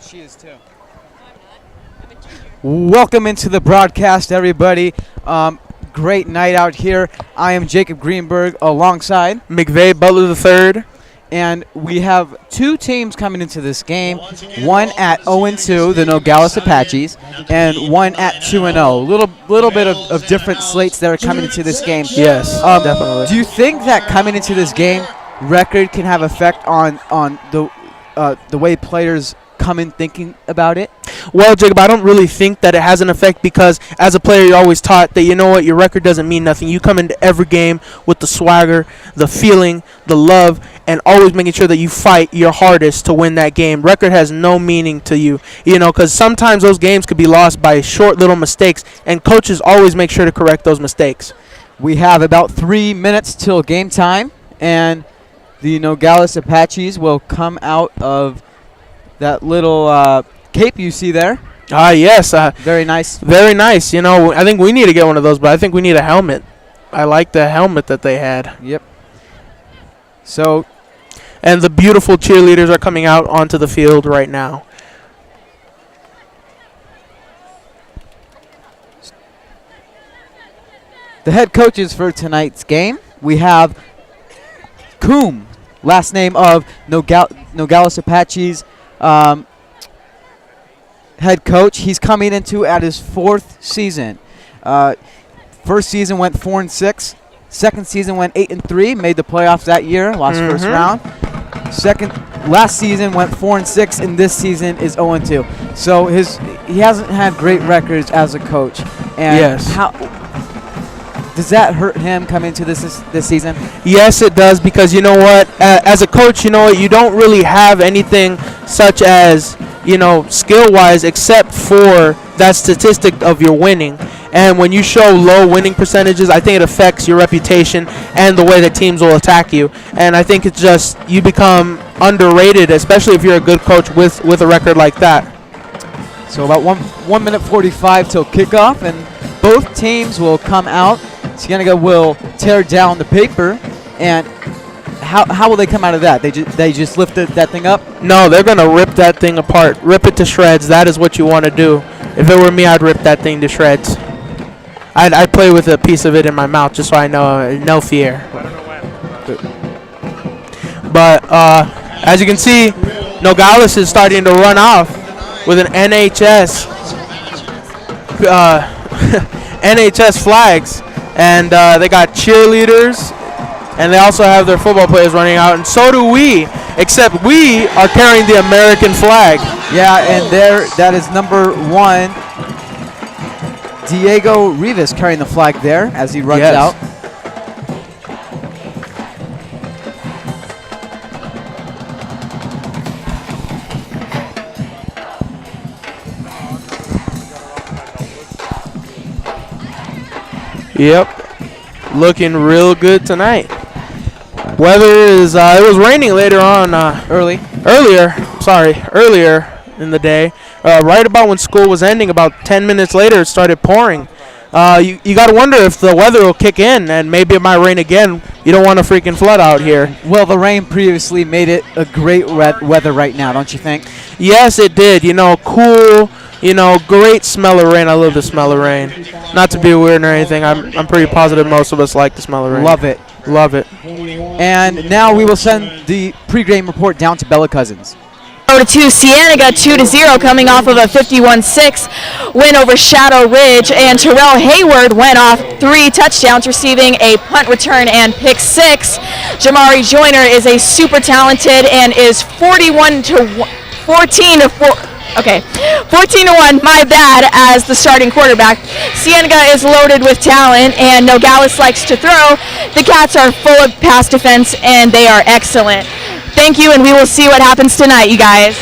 She is too. Welcome into the broadcast, everybody. Great night out here. I am Jacob Greenberg alongside McVeigh Butler III. And we have two teams coming into this game. One at 0-2, the Nogales Apaches, and one at 2-0. Little bit of different slates that are coming into this game. Yes, definitely. Do you think that coming into this game, record can have effect on the way players come in thinking about it? Well, Jacob, I don't really think that it has an effect because as a player, you're always taught that, your record doesn't mean nothing. You come into every game with the swagger, the feeling, the love, and always making sure that you fight your hardest to win that game. Record has no meaning to you, because sometimes those games could be lost by short little mistakes, and coaches always make sure to correct those mistakes. We have about 3 minutes till game time, and the Nogales Apaches will come out of that little cape you see there. Yes. Very nice. Very nice. I think we need to get one of those, but I think we need a helmet. I like the helmet that they had. Yep. So, and the beautiful cheerleaders are coming out onto the field right now. The head coaches for tonight's game, we have Coombe, last name of Nogales Apaches head coach. He's coming into at his fourth season. First season went 4-6. Second season went 8-3. Made the playoffs that year. Lost first round. Last season went 4-6, and this season is 0-2. So he hasn't had great records as a coach. And yes. How does that hurt him coming into this season? Yes, it does, because you know what? As a coach, you don't really have anything such as, skill-wise except for that statistic of your winning. And when you show low winning percentages, I think it affects your reputation and the way that teams will attack you. And I think it's just you become underrated, especially if you're a good coach with a record like that. So about 1 minute 45 till kickoff, and both teams will come out. Cienega will tear down the paper, and how will they come out of that? They just lifted that thing up? No, they're going to rip that thing apart. Rip it to shreds. That is what you want to do. If it were me, I'd rip that thing to shreds. I'd play with a piece of it in my mouth just so I know, no fear. But as you can see, Nogales is starting to run off with an NHS NHS flags. And they got cheerleaders, and they also have their football players running out, and so do we, except we are carrying the American flag. Yeah, and that is number 1, Diego Rivas, carrying the flag there as he runs out. Yep, looking real good tonight. Weather is, it was raining later on, earlier in the day. Right about when school was ending, about 10 minutes later, it started pouring. You got to wonder if the weather will kick in, and maybe it might rain again. You don't want a freaking flood out here. Well, the rain previously made it a great weather right now, don't you think? Yes, it did. Cool. Great smell of rain. I love the smell of rain. Not to be weird or anything. I'm pretty positive most of us like the smell of rain. Love it. Love it. And now we will send the pregame report down to Bella Cousins. 0-2, Cienega 2-0, coming off of a 51-6 win over Shadow Ridge, and Terrell Hayward went off 3 touchdowns, receiving a punt return and pick 6. Jamari Joyner is a super talented and is 14-1, my bad, as the starting quarterback. Cienega is loaded with talent, and Nogales likes to throw. The Cats are full of pass defense, and they are excellent. Thank you, and we will see what happens tonight, you guys.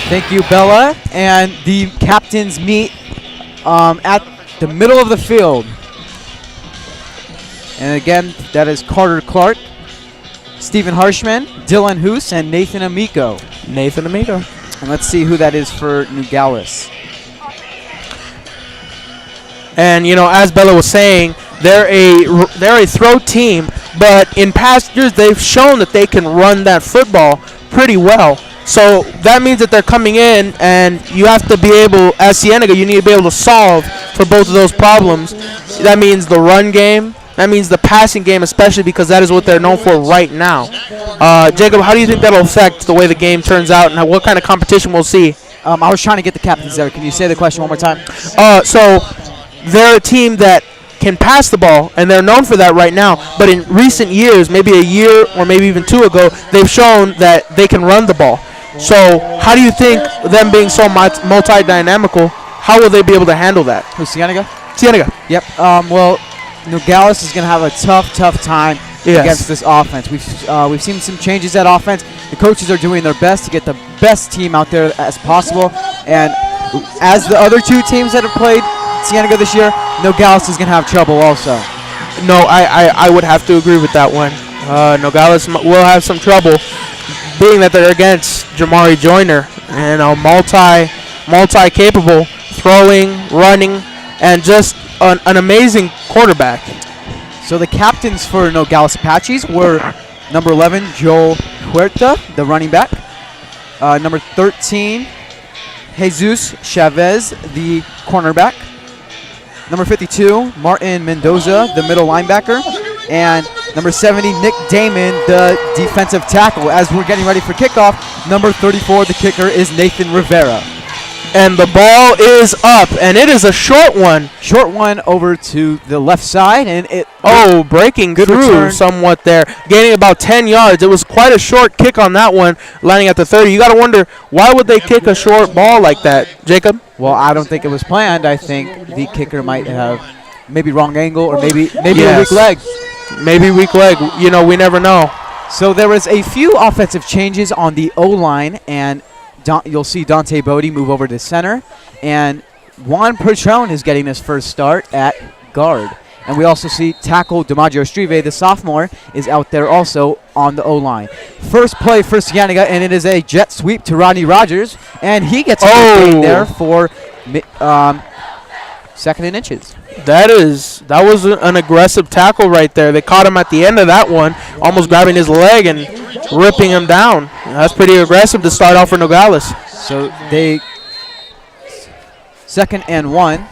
Thank you, Bella. And the captains meet at the middle of the field. And again, that is Carter Clark, Stephen Harshman, Dylan Hoos, and Nathan Amico. And let's see who that is for Nogales. And as Bella was saying, they're a throw team, but in past years they've shown that they can run that football pretty well. So that means that they're coming in, and you have to be able, as Cienega, you need to be able to solve for both of those problems. That means the run game. That means the passing game, especially because that is what they're known for right now. Jacob, how do you think that'll affect the way the game turns out, and what kind of competition we'll see? I was trying to get the captains there. Can you say the question one more time? So they're a team that can pass the ball, and they're known for that right now. But in recent years, maybe a year or maybe even two ago, they've shown that they can run the ball. So how do you think them being so multi-dynamical, how will they be able to handle that? Who's Cienega? Cienega. Yep. Well, Nogales is going to have a tough time against this offense. We've seen some changes at offense. The coaches are doing their best to get the best team out there as possible. And as the other two teams that have played Cienega this year, Nogales is going to have trouble also. No, I would have to agree with that one. Nogales will have some trouble, being that they're against Jamari Joyner, and multi-capable, throwing, running, and just an amazing quarterback. So the captains for Nogales Apaches were number 11, Joel Huerta, the running back. Number 13, Jesus Chavez, the cornerback. Number 52, Martin Mendoza, the middle linebacker. And number 70, Nick Damon, the defensive tackle. As we're getting ready for kickoff, number 34, the kicker, is Nathan Rivera. And the ball is up, and it is a short one. Short one over to the left side, and breaking good through return. somewhat there, gaining about 10 yards. It was quite a short kick on that one, landing at the 30. You got to wonder, why would they kick a short ball like that, Jacob? Well, I don't think it was planned. I think the kicker might have maybe wrong angle or maybe a weak leg. Maybe weak leg. You know, we never know. So there was a few offensive changes on the O-line, and you'll see Dante Bodie move over to center, and Juan Pertron is getting his first start at guard. And we also see tackle DiMaggio Strive, the sophomore, is out there also on the O-line. First play for Cienega, and it is a jet sweep to Rodney Rogers, and he gets a gain there for second and inches. That was an aggressive tackle right there. They caught him at the end of that one, almost grabbing his leg and ripping him down. That's pretty aggressive to start off for Nogales. So they second and 1.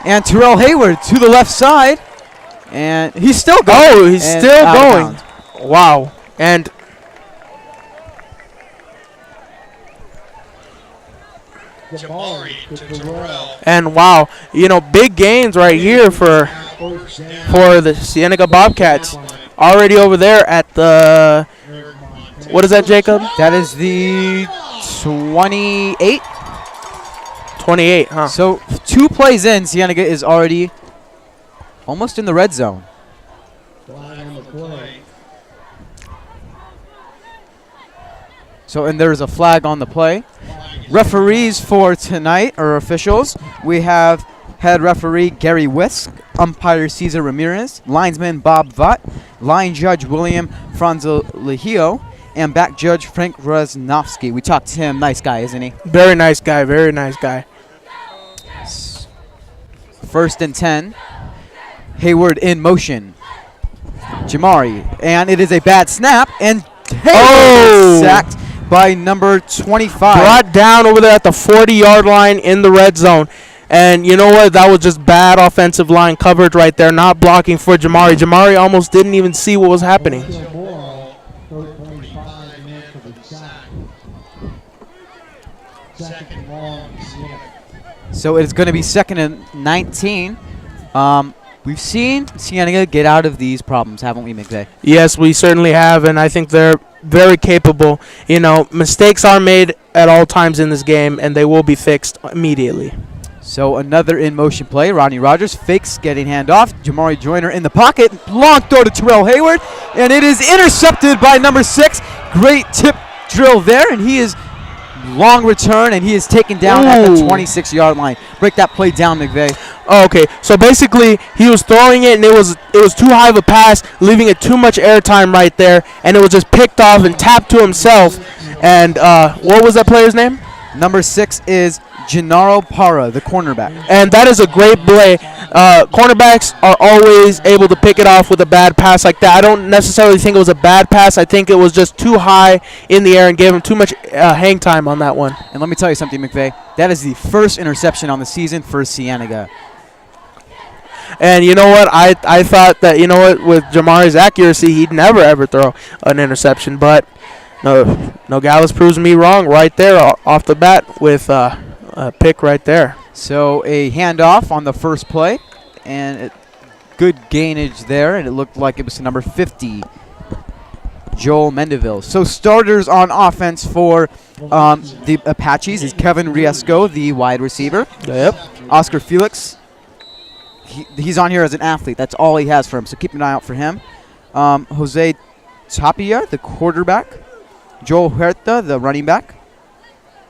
And Terrell Hayward to the left side, and he's still going. Oh, he's still going. Wow. And wow, big gains right here for the Cienega Bobcats. Already over there at the, what is that, Jacob? That is the 28. 28, huh? So 2 plays in, Cienega is already almost in the red zone. So, and there's a flag on the play. Referees for tonight, or officials, we have head referee Gary Wisk, umpire Cesar Ramirez, linesman Bob Vott, line judge William Franzolihio, and back judge Frank Rosnowski. We talked to him. Nice guy, isn't he? Very nice guy. Very nice guy. First and 10. Hayward in motion. Jamari. And it is a bad snap. And Hayward is sacked by number 25. Brought down over there at the 40-yard line in the red zone. And you know what? That was just bad offensive line coverage right there, not blocking for Jamari. Jamari almost didn't even see what was happening. So it's going to be second and 19. We've seen Cienega get out of these problems, haven't we, McVeigh? Yes, we certainly have, and I think they're very capable. Mistakes are made at all times in this game, and they will be fixed immediately. So another in-motion play. Rodney Rogers fakes getting handoff. Jamari Joyner in the pocket. Long throw to Terrell Hayward, and it is intercepted by number 6. Great tip drill there, and he is long return, and he is taken down at the 26-yard line. Break that play down, McVeigh. Oh, okay, so basically he was throwing it, and it was too high of a pass, leaving it too much airtime right there, and it was just picked off and tapped to himself. And what was that player's name? Number 6 is Gennaro Parra, the cornerback. And that is a great play. Cornerbacks are always able to pick it off with a bad pass like that. I don't necessarily think it was a bad pass. I think it was just too high in the air and gave him too much hang time on that one. And let me tell you something, McVay. That is the first interception on the season for Cienega. And you know what? I thought that, with Jamari's accuracy, he'd never, ever throw an interception. But Nogales proves me wrong right there off the bat with a pick right there. So a handoff on the first play, and good gainage there, and it looked like it was to number 50, Joel Mendeville. So starters on offense for the Apaches is Kevin Riesco, the wide receiver. Yep. Oscar Felix, he's on here as an athlete. That's all he has for him, so keep an eye out for him. Jose Tapia, the quarterback. Joel Huerta, the running back.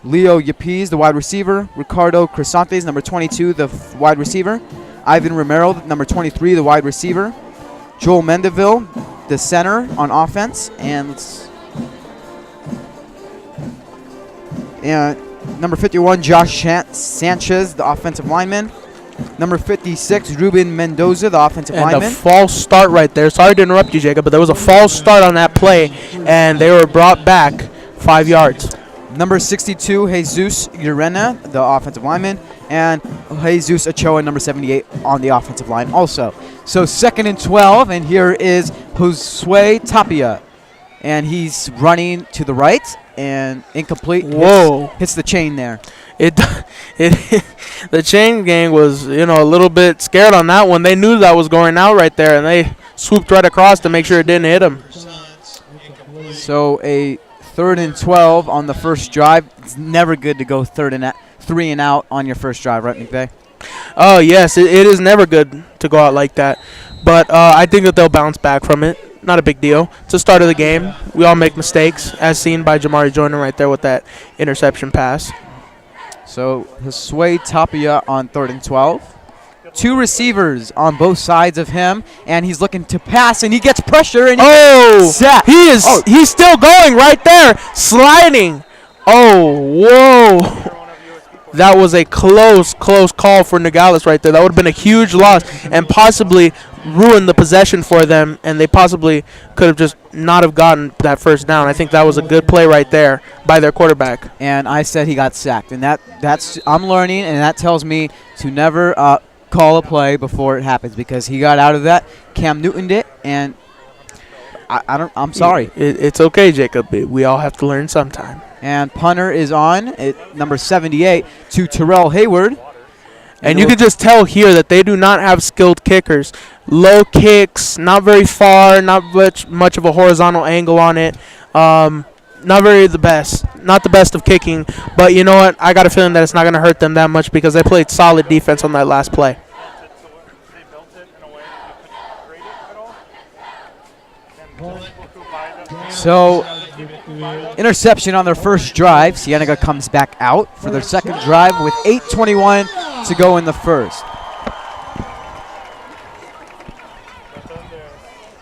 Leo Yapes, the wide receiver. Ricardo Crisantes, number 22, the wide receiver. Ivan Romero, number 23, the wide receiver. Joel Mendeville, the center on offense. And number 51, Josh Sanchez, the offensive lineman. Number 56, Ruben Mendoza, the offensive lineman. And a false start right there. Sorry to interrupt you, Jacob, but there was a false start on that play, and they were brought back 5 yards. Number 62, Jesus Urena, the offensive lineman, and Jesus Ochoa, number 78, on the offensive line also. So 2nd and 12, and here is Josue Tapia. And he's running to the right, and incomplete. Whoa. Hits the chain there. The chain gang was, a little bit scared on that one. They knew that was going out right there, and they swooped right across to make sure it didn't hit him. So a 3rd and 12 on the first drive. It's never good to go 3 and out on your first drive, right, McVay? Oh, yes, it is never good to go out like that. But I think that they'll bounce back from it. Not a big deal. It's the start of the game. We all make mistakes, as seen by Jamari Joyner right there with that interception pass. So Josue Tapia on 3rd and 12. 2 receivers on both sides of him, and he's looking to pass, and he gets pressure, and sacked. He's still going right there, sliding. Oh, whoa. That was a close call for Nogales right there. That would have been a huge loss and possibly ruined the possession for them, and they possibly could have just not have gotten that first down. I think that was a good play right there by their quarterback. And I said he got sacked, and that's I'm learning, and that tells me to never call a play before it happens, because he got out of that. Cam Newton'd it, and I'm sorry. It's okay, Jacob. We all have to learn sometime. And punter is on at number 78 to Terrell Hayward. And you can just tell here that they do not have skilled kickers. Low kicks, not very far, not much of a horizontal angle on it. Not the best of kicking. But you know what? I got a feeling that it's not going to hurt them that much because they played solid defense on that last play. So, interception on their first drive. Cienega comes back out for their second drive with 8:21 to go in the first.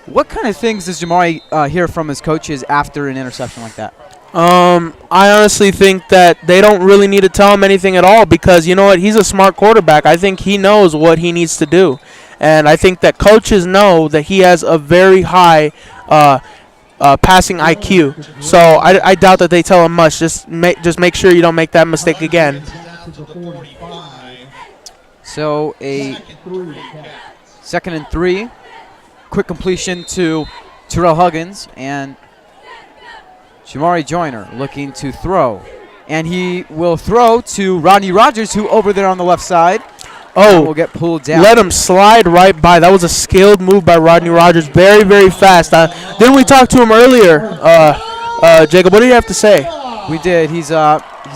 What kind of things does Jamari hear from his coaches after an interception like that? I honestly think that they don't really need to tell him anything at all because, you know what, he's a smart quarterback. I think he knows what he needs to do. And I think that coaches know that he has a very high passing IQ. So I doubt that they tell him much. Just make sure you don't make that mistake again. So a 2nd and 3. Quick completion to Terrell Huggins, and Jamari Joyner looking to throw. And he will throw to Rodney Rogers, who over there on the left side will get pulled down. Let him slide right by. That was a skilled move by Rodney Rogers. Very, very fast. Didn't we talk to him earlier? Jacob, what do you have to say? We did. He's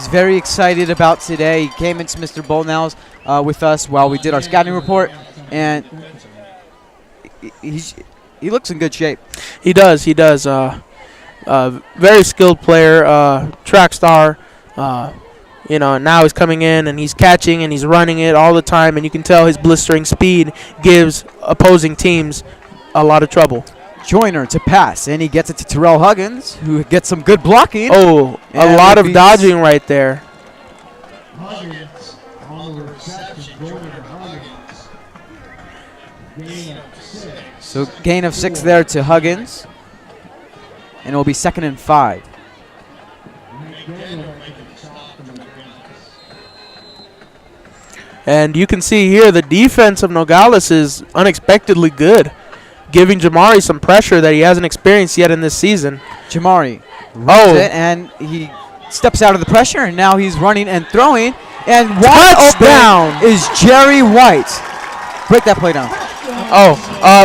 very excited about today. He came into Mr. Bolnow's with us while we did our scouting report, and he looks in good shape. He does. Very skilled player, track star. Now he's coming in and he's catching and he's running it all the time, and you can tell his blistering speed gives opposing teams a lot of trouble. Joyner to pass, and he gets it to Terrell Huggins, who gets some good blocking. Oh, a lot of dodging right there. Huggins on the reception. Jordan Huggins. Gain of 6. So gain of 6 there to Huggins. And it will be 2nd and 5. And you can see here the defense of Nogales is unexpectedly good, giving Jamari some pressure that he hasn't experienced yet in this season. Jamari runs it, and he steps out of the pressure, and now he's running and throwing. And wide open is Jerry White. Break that play down.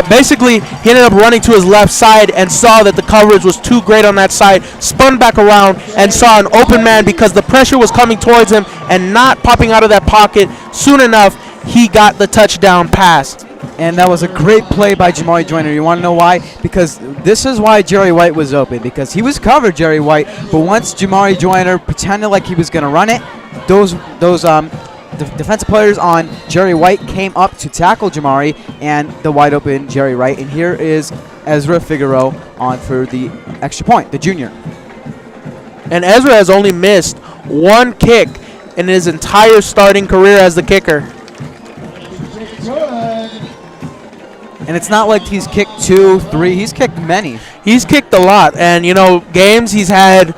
Basically, he ended up running to his left side and saw that the coverage was too great on that side, spun back around and saw an open man because the pressure was coming towards him and not popping out of that pocket soon enough. He got the touchdown pass. And that was a great play by Jamari Joyner. You want to know why? Because this is why Jerry White was open, because he was covered, Jerry White, but once Jamari Joyner pretended like he was going to run it, those defensive players on Jerry White came up to tackle Jamari and the wide open Jerry White. And here is Ezra Figueroa on for the extra point, the junior. And Ezra has only missed one kick in his entire starting career as the kicker. And it's not like he's kicked 2, 3. He's kicked many. He's kicked a lot. And, games he's had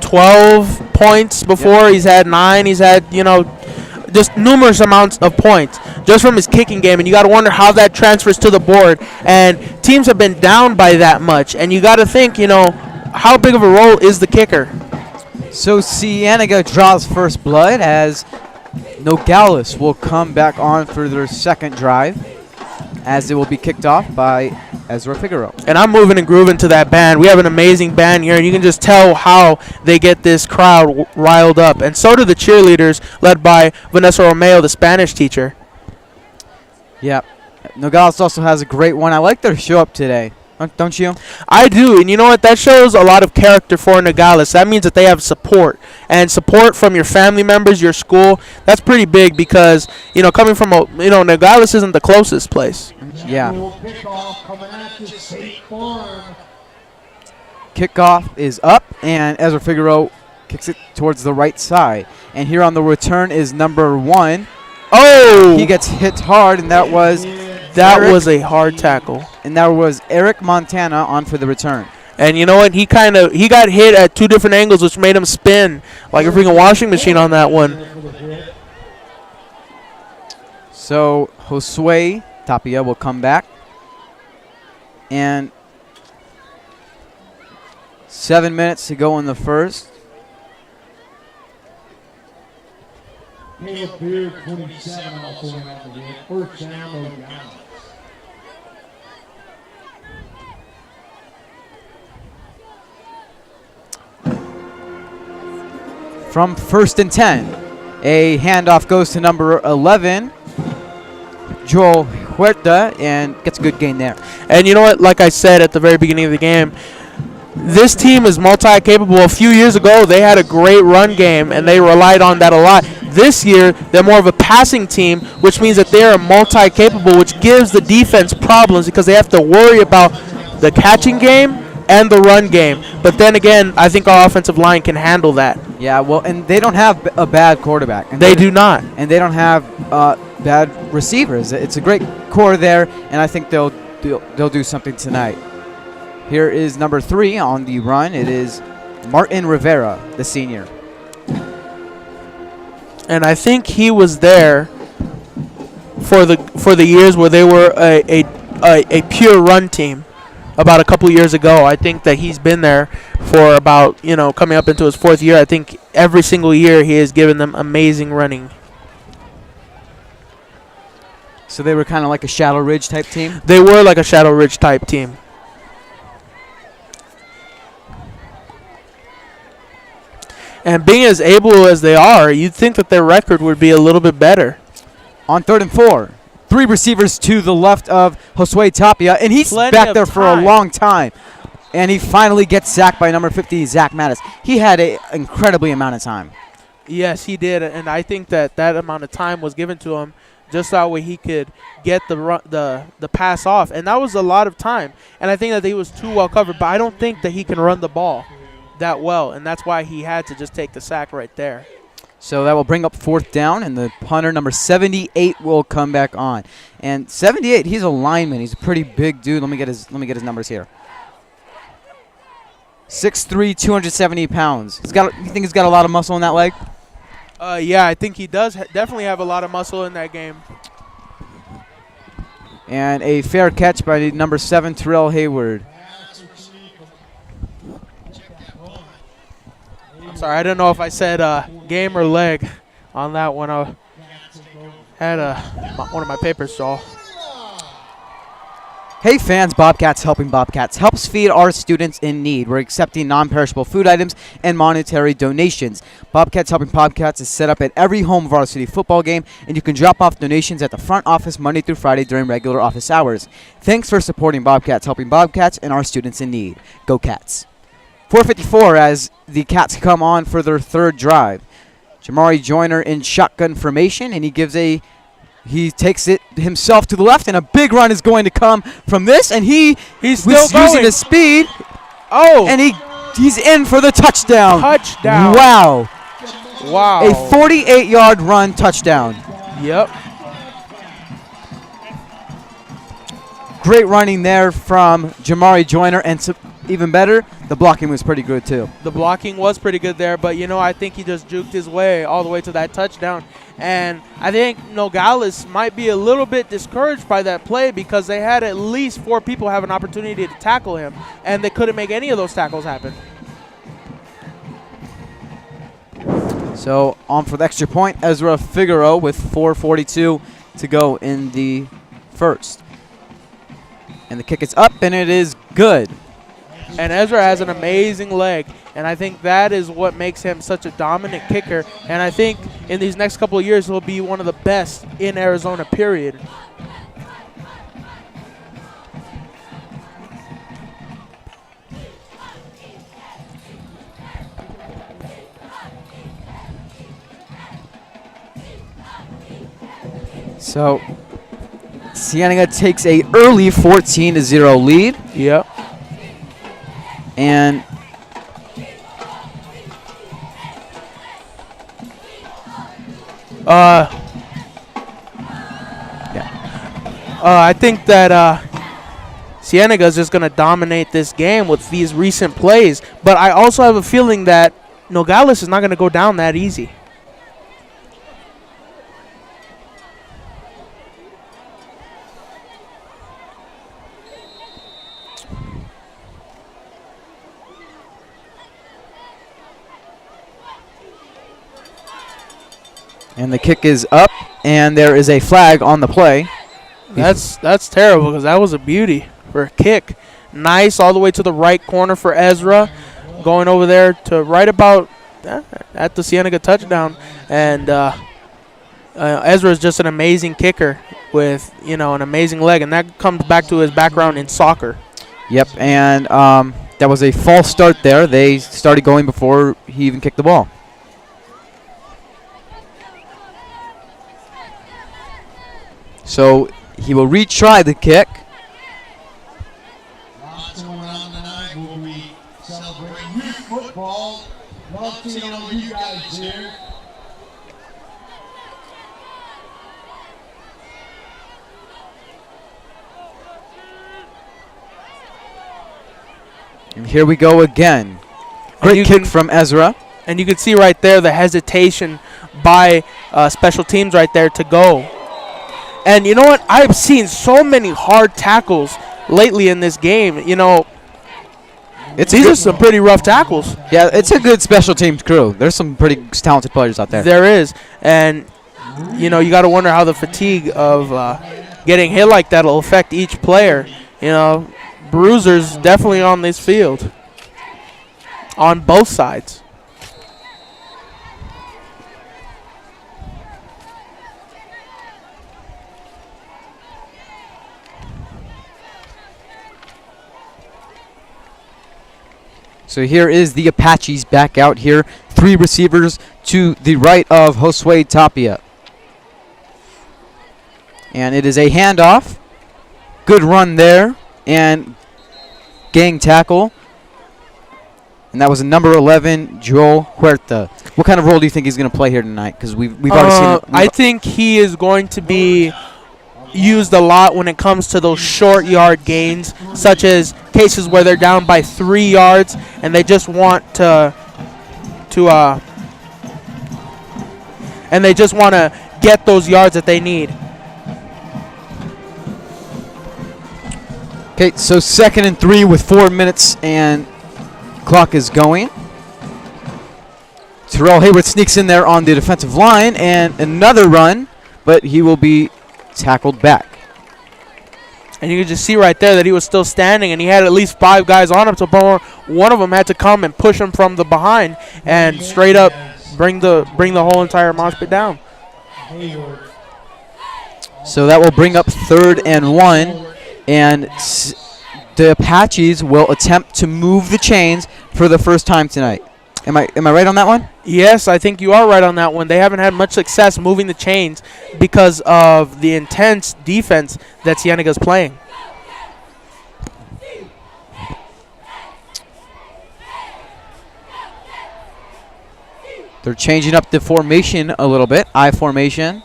12 points before. Yep. He's had 9. He's had, just numerous amounts of points just from his kicking game. And you got to wonder how that transfers to the board. And teams have been down by that much. And you got to think, how big of a role is the kicker? So Cienega draws first blood as Nogales will come back on for their second drive, as it will be kicked off by Ezra Figueroa. And I'm moving and grooving to that band. We have an amazing band here, and you can just tell how they get this crowd riled up. And so do the cheerleaders, led by Vanessa Romeo, the Spanish teacher. Yep. Nogales also has a great one. I like their show up today. Don't you? I do. And you know what? That shows a lot of character for Nogales. That means that they have support. And support from your family members, your school, that's pretty big because, coming from, Nogales isn't the closest place. Yeah. Kickoff is up, and Ezra Figueroa kicks it towards the right side. And here on the return is number 1. Oh! He gets hit hard, and that was was a hard tackle. And that was Eric Montana on for the return. And you know what? He got hit at 2 different angles, which made him spin like a freaking washing machine on that one. So Josue Tapia will come back. And 7 minutes to go in the first. Caleb Beard, 27, also went out the game. First down, Nogales. From 1st and 10, a handoff goes to number 11, Joel Huerta, and gets a good gain there. And you know what? Like I said at the very beginning of the game, this team is multi-capable. A few years ago, they had a great run game, and they relied on that a lot. This year, they're more of a passing team, which means that they're multi-capable, which gives the defense problems because they have to worry about the catching game and the run game. But then again, I think our offensive line can handle that. Yeah, well, and they don't have a bad quarterback. And they do not. And they don't have bad receivers. It's a great core there, and I think they'll do something tonight. Here is number 3 on the run. It is Martin Rivera, the senior. And I think he was there for the years where they were a pure run team. About a couple years ago, I think that he's been there for about, coming up into his 4th year. I think every single year he has given them amazing running. So they were kind of like a Shadow Ridge type team? They were like a Shadow Ridge type team. And being as able as they are, you'd think that their record would be a little bit better. On 3rd and 4. 3 receivers to the left of Josue Tapia, and he's back there for a long time. And he finally gets sacked by number 50, Zach Mattis. He had an incredibly amount of time. Yes, he did, and I think that amount of time was given to him just so that way he could get the pass off. And that was a lot of time. And I think that he was too well covered, but I don't think that he can run the ball that well, and that's why he had to just take the sack right there. So that will bring up 4th down, and the punter, number 78, will come back on. And 78, he's a lineman. He's a pretty big dude. Let me get his numbers here. 6'3", 270 pounds. You think he's got a lot of muscle in that leg? Yeah, I think he does definitely have a lot of muscle in that game. And a fair catch by the number 7, Terrell Hayward. I'm sorry, I don't know if I said game or leg on that one. I had one of my papers, so. Hey fans, Bobcats Helping Bobcats helps feed our students in need. We're accepting non-perishable food items and monetary donations. Bobcats Helping Bobcats is set up at every home varsity football game, and you can drop off donations at the front office Monday through Friday during regular office hours. Thanks for supporting Bobcats Helping Bobcats and our students in need. Go Cats. 4:54 as the Cats come on for their 3rd drive. Jamari Joyner in shotgun formation, and he takes it himself to the left, and a big run is going to come from this, and he's still using his speed. Oh, And he's in for the touchdown. Touchdown. Wow. Wow. A 48-yard run touchdown. Yep. Great running there from Jamari Joyner, and even better, the blocking was pretty good too. The blocking was pretty good there, but, I think he just juked his way all the way to that touchdown. And I think Nogales might be a little bit discouraged by that play because they had at least 4 people have an opportunity to tackle him, and they couldn't make any of those tackles happen. So on for the extra point, Ezra Figueroa with 4:42 to go in the first. And the kick is up, and it is good. And Ezra has an amazing leg, and I think that is what makes him such a dominant kicker. And I think in these next couple of years, he'll be one of the best in Arizona, period. So Cienega takes a early 14-0 lead. Yep. And I think that Cienega is just going to dominate this game with these recent plays. But I also have a feeling that Nogales is not going to go down that easy. And the kick is up, and there is a flag on the play. That's terrible because that was a beauty for a kick. Nice all the way to the right corner for Ezra, going over there to right about at the Cienega touchdown. And Ezra is just an amazing kicker with an amazing leg, and that comes back to his background in soccer. Yep, and that was a false start there. They started going before he even kicked the ball. So he will retry the kick. Lots going on tonight. We'll be celebrating youth football. Love seeing all you guys here. And here we go again. Great kick from Ezra. And you can see right there the hesitation by special teams right there to go. And you know what? I've seen so many hard tackles lately in this game. These are some pretty rough tackles. Yeah, it's a good special teams crew. There's some pretty talented players out there. There is. And, you got to wonder how the fatigue of getting hit like that will affect each player. Bruisers definitely on this field. On both sides. So here is the Apaches back out here. 3 receivers to the right of Josue Tapia. And it is a handoff. Good run there. And gang tackle. And that was number 11, Joel Huerta. What kind of role do you think he's going to play here tonight? Because we've already seen it. I think he is going to be used a lot when it comes to those short yard gains, such as cases where they're down by 3 yards and they just want to get those yards that they need. Okay, so 2nd and 3 with 4 minutes and clock is going. Terrell Hayward sneaks in there on the defensive line and another run, but he will be tackled back. And you can just see right there that he was still standing, and he had at least 5 guys on him. So one of them had to come and push him from the behind and straight up bring the whole entire mosh pit down. So that will bring up 3rd and 1, and the Apaches will attempt to move the chains for the first time tonight. Am I right on that one? Yes, I think you are right on that one. They haven't had much success moving the chains because of the intense defense that Cienega's playing. They're changing up the formation a little bit. I formation.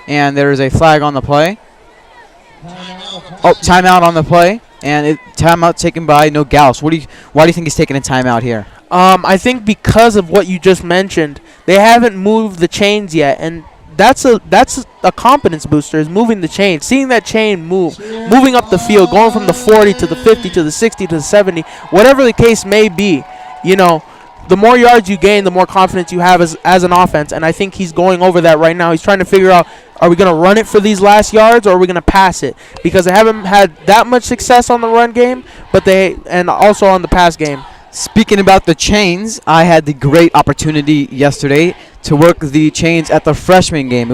And there is a flag on the play. Oh, timeout on the play. And timeout taken by Nogales. Why do you think he's taking a timeout here? I think because of what you just mentioned, they haven't moved the chains yet, and that's a confidence booster, is moving the chain, seeing that chain moving up the field, going from the 40 to the 50 to the 60 to the 70, whatever the case may be. The more yards you gain, the more confidence you have as an offense, and I think he's going over that right now. He's trying to figure out, are we going to run it for these last yards, or are we going to pass it? Because they haven't had that much success on the run game, and also on the pass game. Speaking about the chains, I had the great opportunity yesterday to work the chains at the freshman game.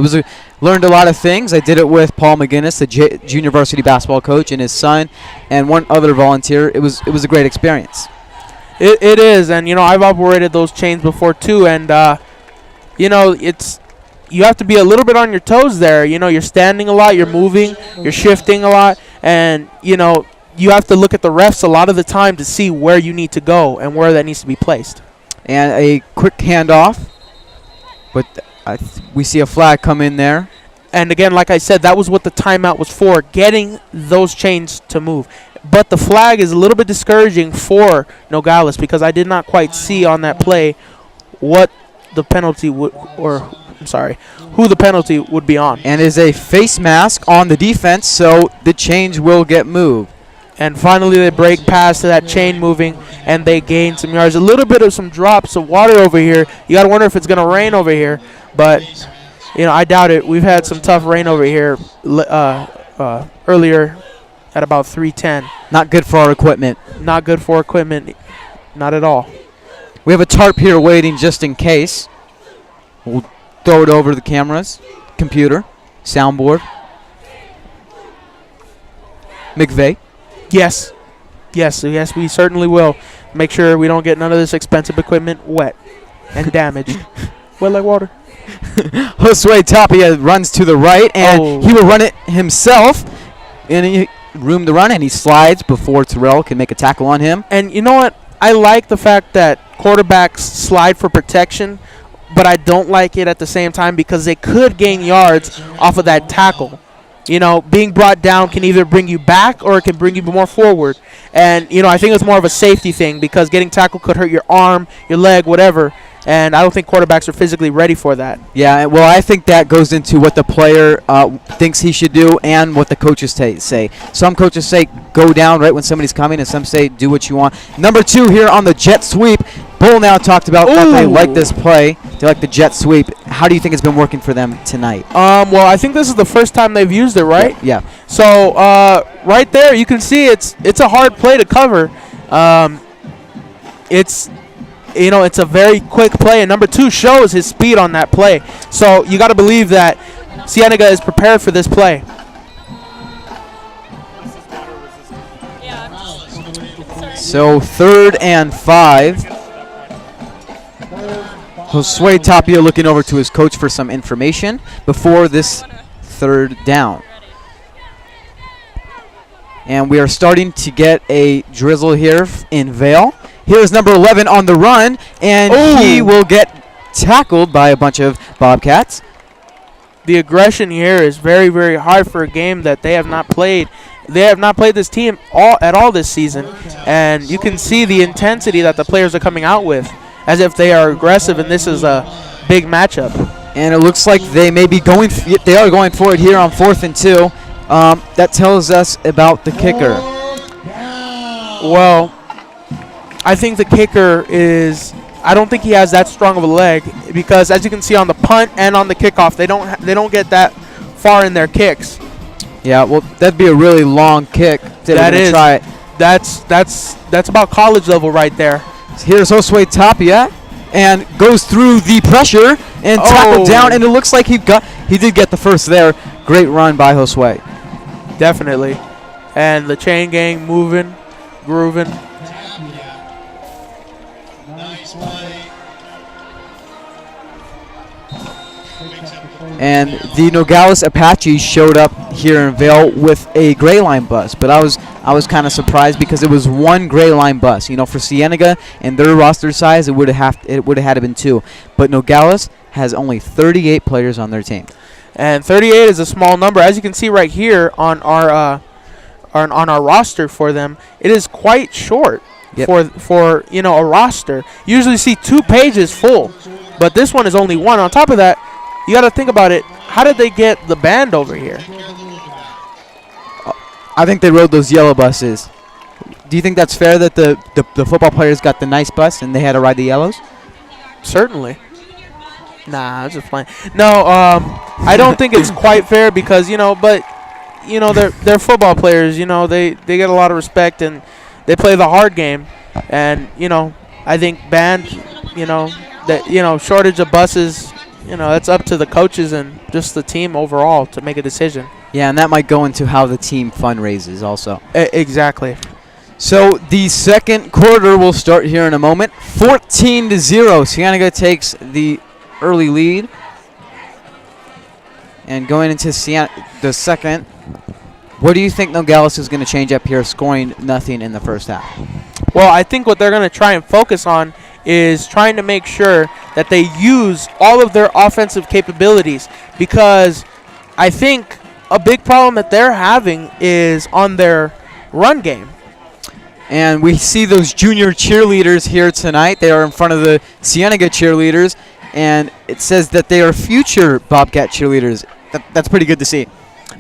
Learned a lot of things. I did it with Paul McGinnis, the junior varsity basketball coach, and his son, and one other volunteer. It was a great experience. It is, and I've operated those chains before too, and you have to be a little bit on your toes there. You're standing a lot, you're moving, you're shifting a lot, and you have to look at the refs a lot of the time to see where you need to go and where that needs to be placed. And a quick handoff, but we see a flag come in there. And again, like I said, that was what the timeout was for, getting those chains to move. But the flag is a little bit discouraging for Nogales because I did not quite see on that play what the penalty who the penalty would be on. And is a face mask on the defense, so the chains will get moved. And finally they break past that chain moving, and they gain some yards. A little bit of some drops of water over here. You got to wonder if it's going to rain over here. But, I doubt it. We've had some tough rain over here earlier at about 3:10. Not good for our equipment. Not good for equipment. Not at all. We have a tarp here waiting just in case. We'll throw it over the cameras, computer, soundboard. McVeigh. Yes, we certainly will. Make sure we don't get none of this expensive equipment wet and damaged. Wet like water. Josue Tapia runs to the right, and he will run it himself. And he room to run, and he slides before Terrell can make a tackle on him. And you know what? I like the fact that quarterbacks slide for protection, but I don't like it at the same time because they could gain yards off of that tackle. Being brought down can either bring you back or it can bring you more forward. And, I think it's more of a safety thing because getting tackled could hurt your arm, your leg, whatever. And I don't think quarterbacks are physically ready for that. Yeah, well, I think that goes into what the player thinks he should do and what the coaches say. Some coaches say go down right when somebody's coming, and some say do what you want. Number 2 here on the jet sweep. Bull now talked about that they like this play. They like the jet sweep. How do you think it's been working for them tonight? Well, I think this is the first time they've used it, right? Yeah. So right there, you can see it's a hard play to cover. It's a very quick play, and number 2 shows his speed on that play. So you got to believe that Cienega is prepared for this play. So 3rd and 5. Josue Tapia looking over to his coach for some information before this 3rd down. And we are starting to get a drizzle here in Vale. Here's number 11 on the run, and he will get tackled by a bunch of Bobcats. The aggression here is very, very hard for a game that they have not played. They have not played this team at all this season, and you can see the intensity that the players are coming out with, as if they are aggressive, and this is a big matchup. And it looks like they may be going. They are going for it here on 4th and 2. That tells us about the kicker. Well, I think the kicker is. I don't think he has that strong of a leg because, as you can see on the punt and on the kickoff, they don't get that far in their kicks. Yeah, well, that'd be a really long kick. That is. Try it. That's about college level right there. Here's Josue Tapia, and goes through the pressure and tackled down, and it looks like he did get the first there. Great run by Josue. Definitely. And the chain gang moving, grooving. Nice play. And the Nogales Apaches showed up here in Vale with a Gray Line bus, but I was kind of surprised because it was one Gray Line bus. You know, for Cienega and their roster size, it would have had to been 2. But Nogales has only 38 players on their team. And 38 is a small number, as you can see right here on our roster for them. It is quite short for a roster. You usually see 2 pages full, but this one is only 1. On top of that, you got to think about it. How did they get the band over here? I think they rode those yellow buses. Do you think that's fair that the football players got the nice bus and they had to ride the yellows? Certainly. Nah, I'm just playing. No, I don't think it's quite fair because, they're football players. They get a lot of respect and they play the hard game. And, I think band, shortage of buses, that's up to the coaches and just the team overall to make a decision. Yeah, and that might go into how the team fundraises also. Exactly. So the second quarter will start here in a moment. 14-0. Cienega takes the early lead. And going into the second, what do you think Nogales is going to change up here, scoring nothing in the first half? Well, I think what they're going to try and focus on is trying to make sure that they use all of their offensive capabilities, because I think a big problem that they're having is on their run game. And we see those junior cheerleaders here tonight. They are in front of the Cienega cheerleaders, and it says that they are future Bobcat cheerleaders. That's pretty good to see.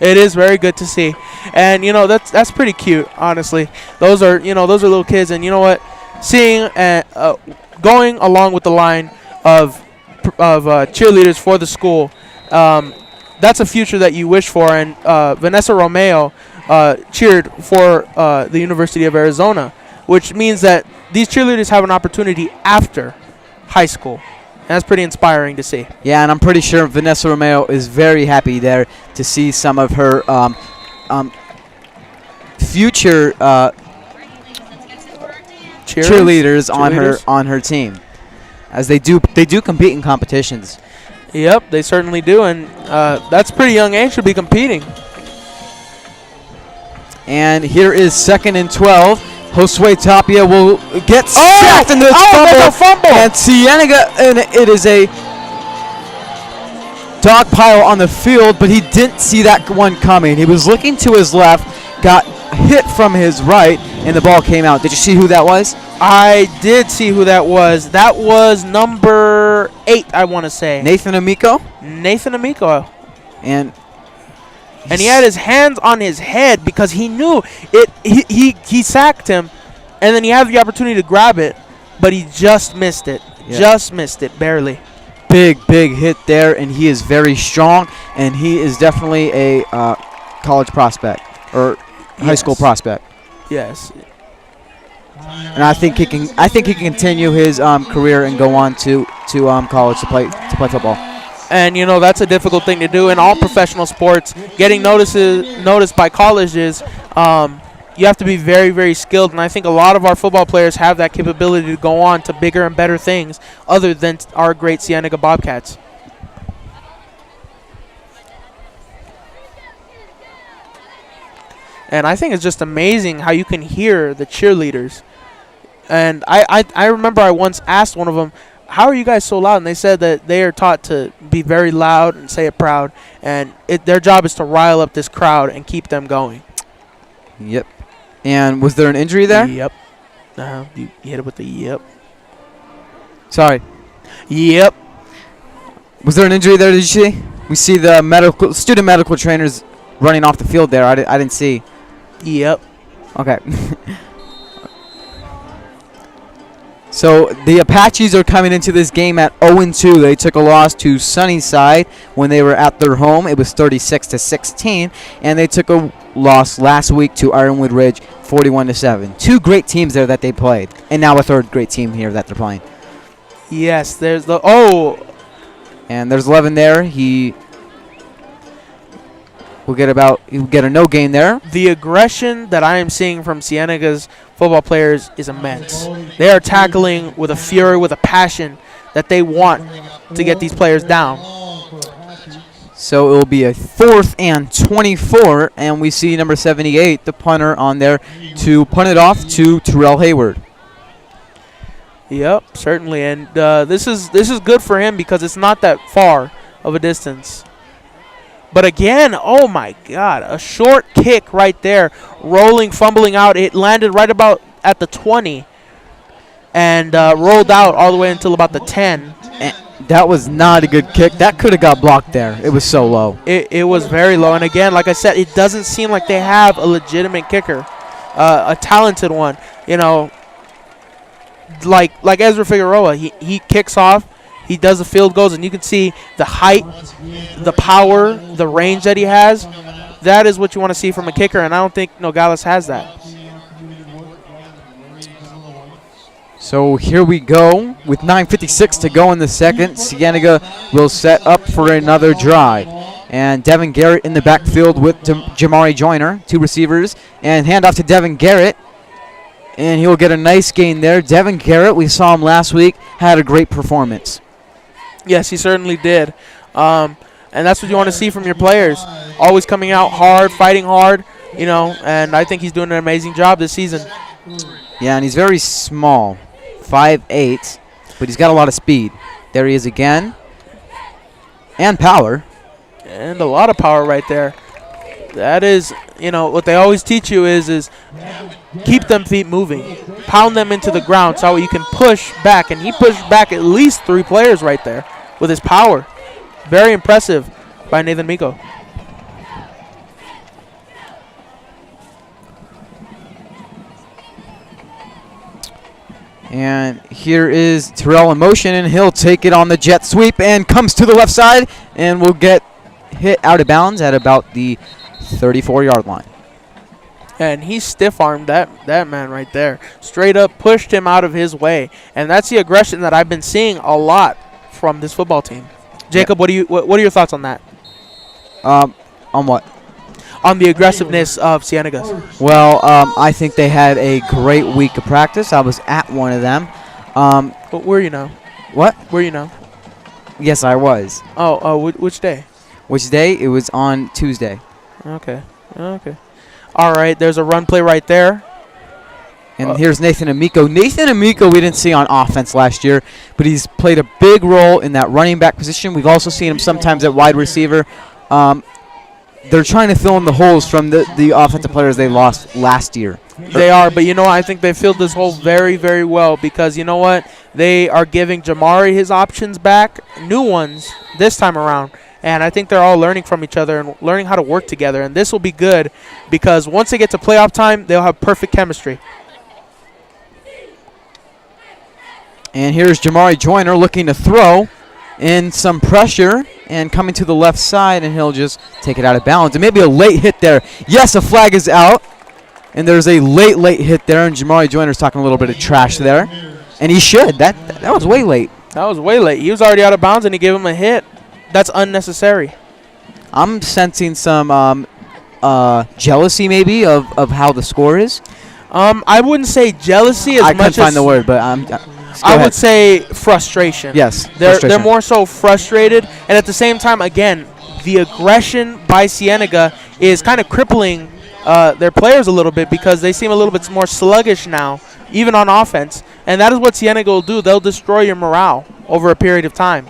It is very good to see, and that's pretty cute. Honestly, those are little kids, and you know what? Seeing going along with the line of cheerleaders for the school, that's a future that you wish for. And Vanessa Romeo cheered for the University of Arizona, which means that these cheerleaders have an opportunity after high school. And that's pretty inspiring to see. Yeah, and I'm pretty sure Vanessa Romeo is very happy there to see some of her future cheerleaders on her team, as they do compete in competitions. Yep, they certainly do, and that's pretty young age to be competing. And here is 2nd and 12. Josue Tapia will get sacked in the fumble. And Cienega, and it is a dog pile on the field, but he didn't see that one coming. He was looking to his left, got hit from his right, and the ball came out. Did you see who that was? I did see who that was. That was number 8, I want to say. Nathan Amico. And he had his hands on his head because he knew it. He sacked him, and then he had the opportunity to grab it, but he just missed it. Yeah. Just missed it, barely. Big hit there, and he is very strong, and he is definitely a college prospect or high school prospect. Yes. And I think he can continue his career and go on to college to play football. And that's a difficult thing to do in all professional sports. Getting noticed by colleges, you have to be very, very skilled. And I think a lot of our football players have that capability to go on to bigger and better things other than our great Cienega Bobcats. And I think it's just amazing how you can hear the cheerleaders. And I remember I once asked one of them, how are you guys so loud? And they said that they are taught to be very loud and say it proud. And their job is to rile up this crowd and keep them going. Yep. And was there an injury there? Yep. You hit it with the yep. Sorry. Yep. Was there an injury there? Did you see? We see the student medical trainers running off the field there. I didn't see. Yep. Okay. So the Apaches are coming into this game at 0-2. They took a loss to Sunnyside when they were at their home. It was 36-16, and they took a loss last week to Ironwood Ridge, 41-7. Two great teams there that they played, and now a third great team here that they're playing. Yes, there's the and there's 11 there. He will get a no gain there. The aggression that I am seeing from Cienega's football players is immense. They are tackling with a fury, with a passion that they want to get these players down. So it will be a 4th and 24, and we see number 78, the punter, on there to punt it off to Terrell Hayward. Yep, certainly, and this is good for him because it's not that far of a distance. But again, oh my God, a short kick right there, rolling, fumbling out. It landed right about at the 20 and rolled out all the way until about the 10. And that was not a good kick. That could have got blocked there. It was so low. It was very low. And again, like I said, it doesn't seem like they have a legitimate kicker, a talented one. You know, like Ezra Figueroa, he kicks off. He does the field goals, and you can see the height, the power, the range that he has. That is what you want to see from a kicker, and I don't think Nogales has that. So here we go with 9:56 to go in the second. Cienega will set up for another drive. And Devin Garrett in the backfield with Jamari Joyner, two receivers, and handoff to Devin Garrett. And he'll get a nice gain there. Devin Garrett, we saw him last week, had a great performance. Yes, he certainly did. And that's what you want to see from your players. Always coming out hard, fighting hard, you know, and I think he's doing an amazing job this season. Yeah, and he's very small, 5'8", but he's got a lot of speed. There he is again. And power. And a lot of power right there. That is, you know, what they always teach you is keep them feet moving. Pound them into the ground so you can push back. And he pushed back at least 3 players right there with his power. Very impressive by Nathan Miko. And here is Terrell in motion, and he'll take it on the jet sweep and comes to the left side and will get hit out of bounds at about the 34-yard line. And he stiff-armed that man right there. Straight up pushed him out of his way. And that's the aggression that I've been seeing a lot from this football team. Jacob, Yeah. what are your thoughts on that? On what? On the aggressiveness of Cienega. Well, I think they had a great week of practice. I was at one of them. But where you now? What? Where you now? Yes, I was. Which day? Which day? It was on Tuesday. Okay. All right, there's a run play right there. And here's Nathan Amico. Nathan Amico we didn't see on offense last year, but he's played a big role in that running back position. We've also seen him sometimes at wide receiver. They're trying to fill in the holes from the offensive players they lost last year. They are, but you know, I think they filled this hole very, very well because you know what? They are giving Jamari his options back, new ones this time around. And I think they're all learning from each other and learning how to work together. And this will be good because once they get to playoff time, they'll have perfect chemistry. And here's Jamari Joyner looking to throw in some pressure and coming to the left side, and he'll just take it out of bounds. And maybe a late hit there. Yes, a flag is out. And there's a late hit there, and Jamari Joyner's talking a little bit of trash there. And he should. That was way late. That was way late. He was already out of bounds, and he gave him a hit. That's unnecessary. I'm sensing some jealousy maybe of how the score is. I wouldn't say jealousy as I much couldn't as find the word, but I would say frustration. Yes, They're more so frustrated, and at the same time, again, the aggression by Cienega is kind of crippling their players a little bit because they seem a little bit more sluggish now, even on offense. And that is what Cienega will do. They'll destroy your morale over a period of time.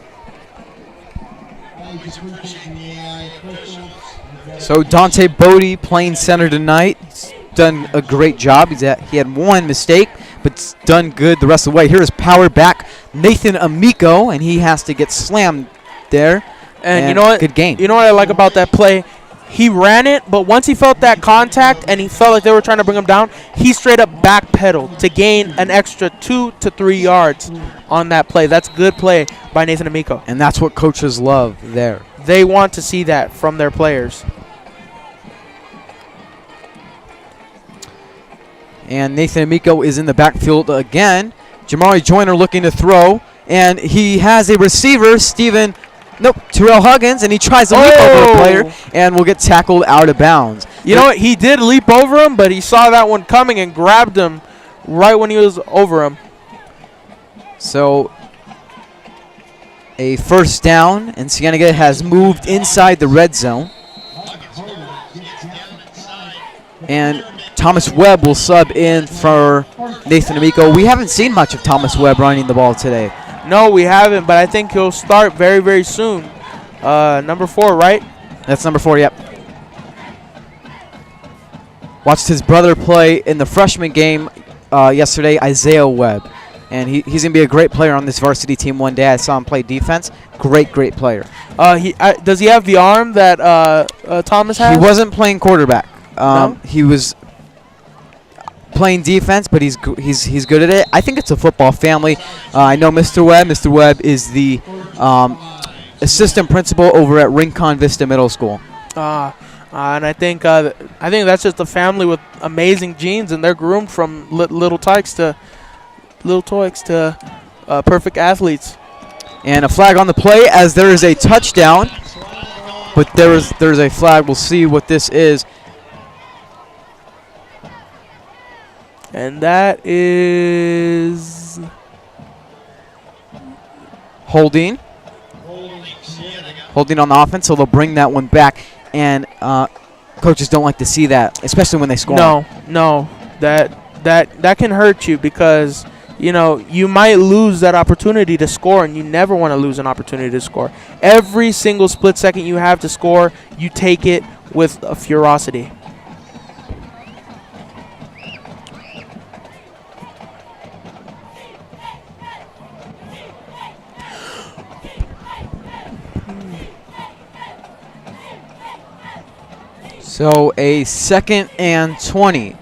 So Dante Bodie playing center tonight. He's done a great job. He had one mistake, but it's done good the rest of the way. Here is power back Nathan Amico, and he has to get slammed there. And you know what? Good game. You know what I like about that play? He ran it, but once he felt that contact and he felt like they were trying to bring him down, he straight up backpedaled to gain an extra 2 to 3 yards on that play. That's good play by Nathan Amico. And that's what coaches love there. They want to see that from their players. And Nathan Amico is in the backfield again. Jamari Joyner looking to throw, and he has a receiver, Terrell Huggins, and he tries to leap over a player and will get tackled out of bounds. You know what? He did leap over him, but he saw that one coming and grabbed him right when he was over him. So a first down, and Cienega has moved inside the red zone. And Thomas Webb will sub in for Nathan Amico. We haven't seen much of Thomas Webb running the ball today. No, we haven't, but I think he'll start very, very soon. Number 4, right? That's number 4, yep. Watched his brother play in the freshman game yesterday, Isaiah Webb. And he's going to be a great player on this varsity team one day. I saw him play defense. Great player. Does he have the arm that Thomas has? He wasn't playing quarterback. No? He was playing defense, but he's good at it. I think it's a football family. I know Mr. Webb. Mr. Webb is the assistant principal over at Rincon Vista Middle School. And I think that's just a family with amazing genes, and they're groomed from little tykes to perfect athletes. And a flag on the play as there is a touchdown, but there's a flag. We'll see what this is. And that is holding on the offense, so they'll bring that one back. And coaches don't like to see that, especially when they score. No, that can hurt you because you might lose that opportunity to score, and you never want to lose an opportunity to score. Every single split second you have to score, you take it with a ferocity. So a 2nd and 20.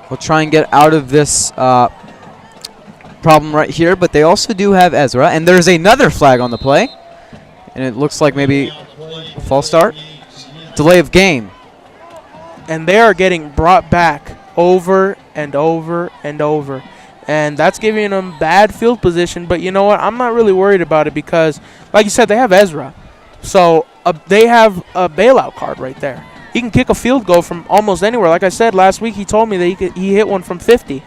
We'll try and get out of this problem right here, but they also do have Ezra. And there's another flag on the play. And it looks like maybe a false start. Delay of game. And they are getting brought back over and over and over. And that's giving them bad field position. But you know what? I'm not really worried about it because, like you said, they have Ezra. So they have a bailout card right there. He can kick a field goal from almost anywhere. Like I said last week, he told me that he hit one from 50.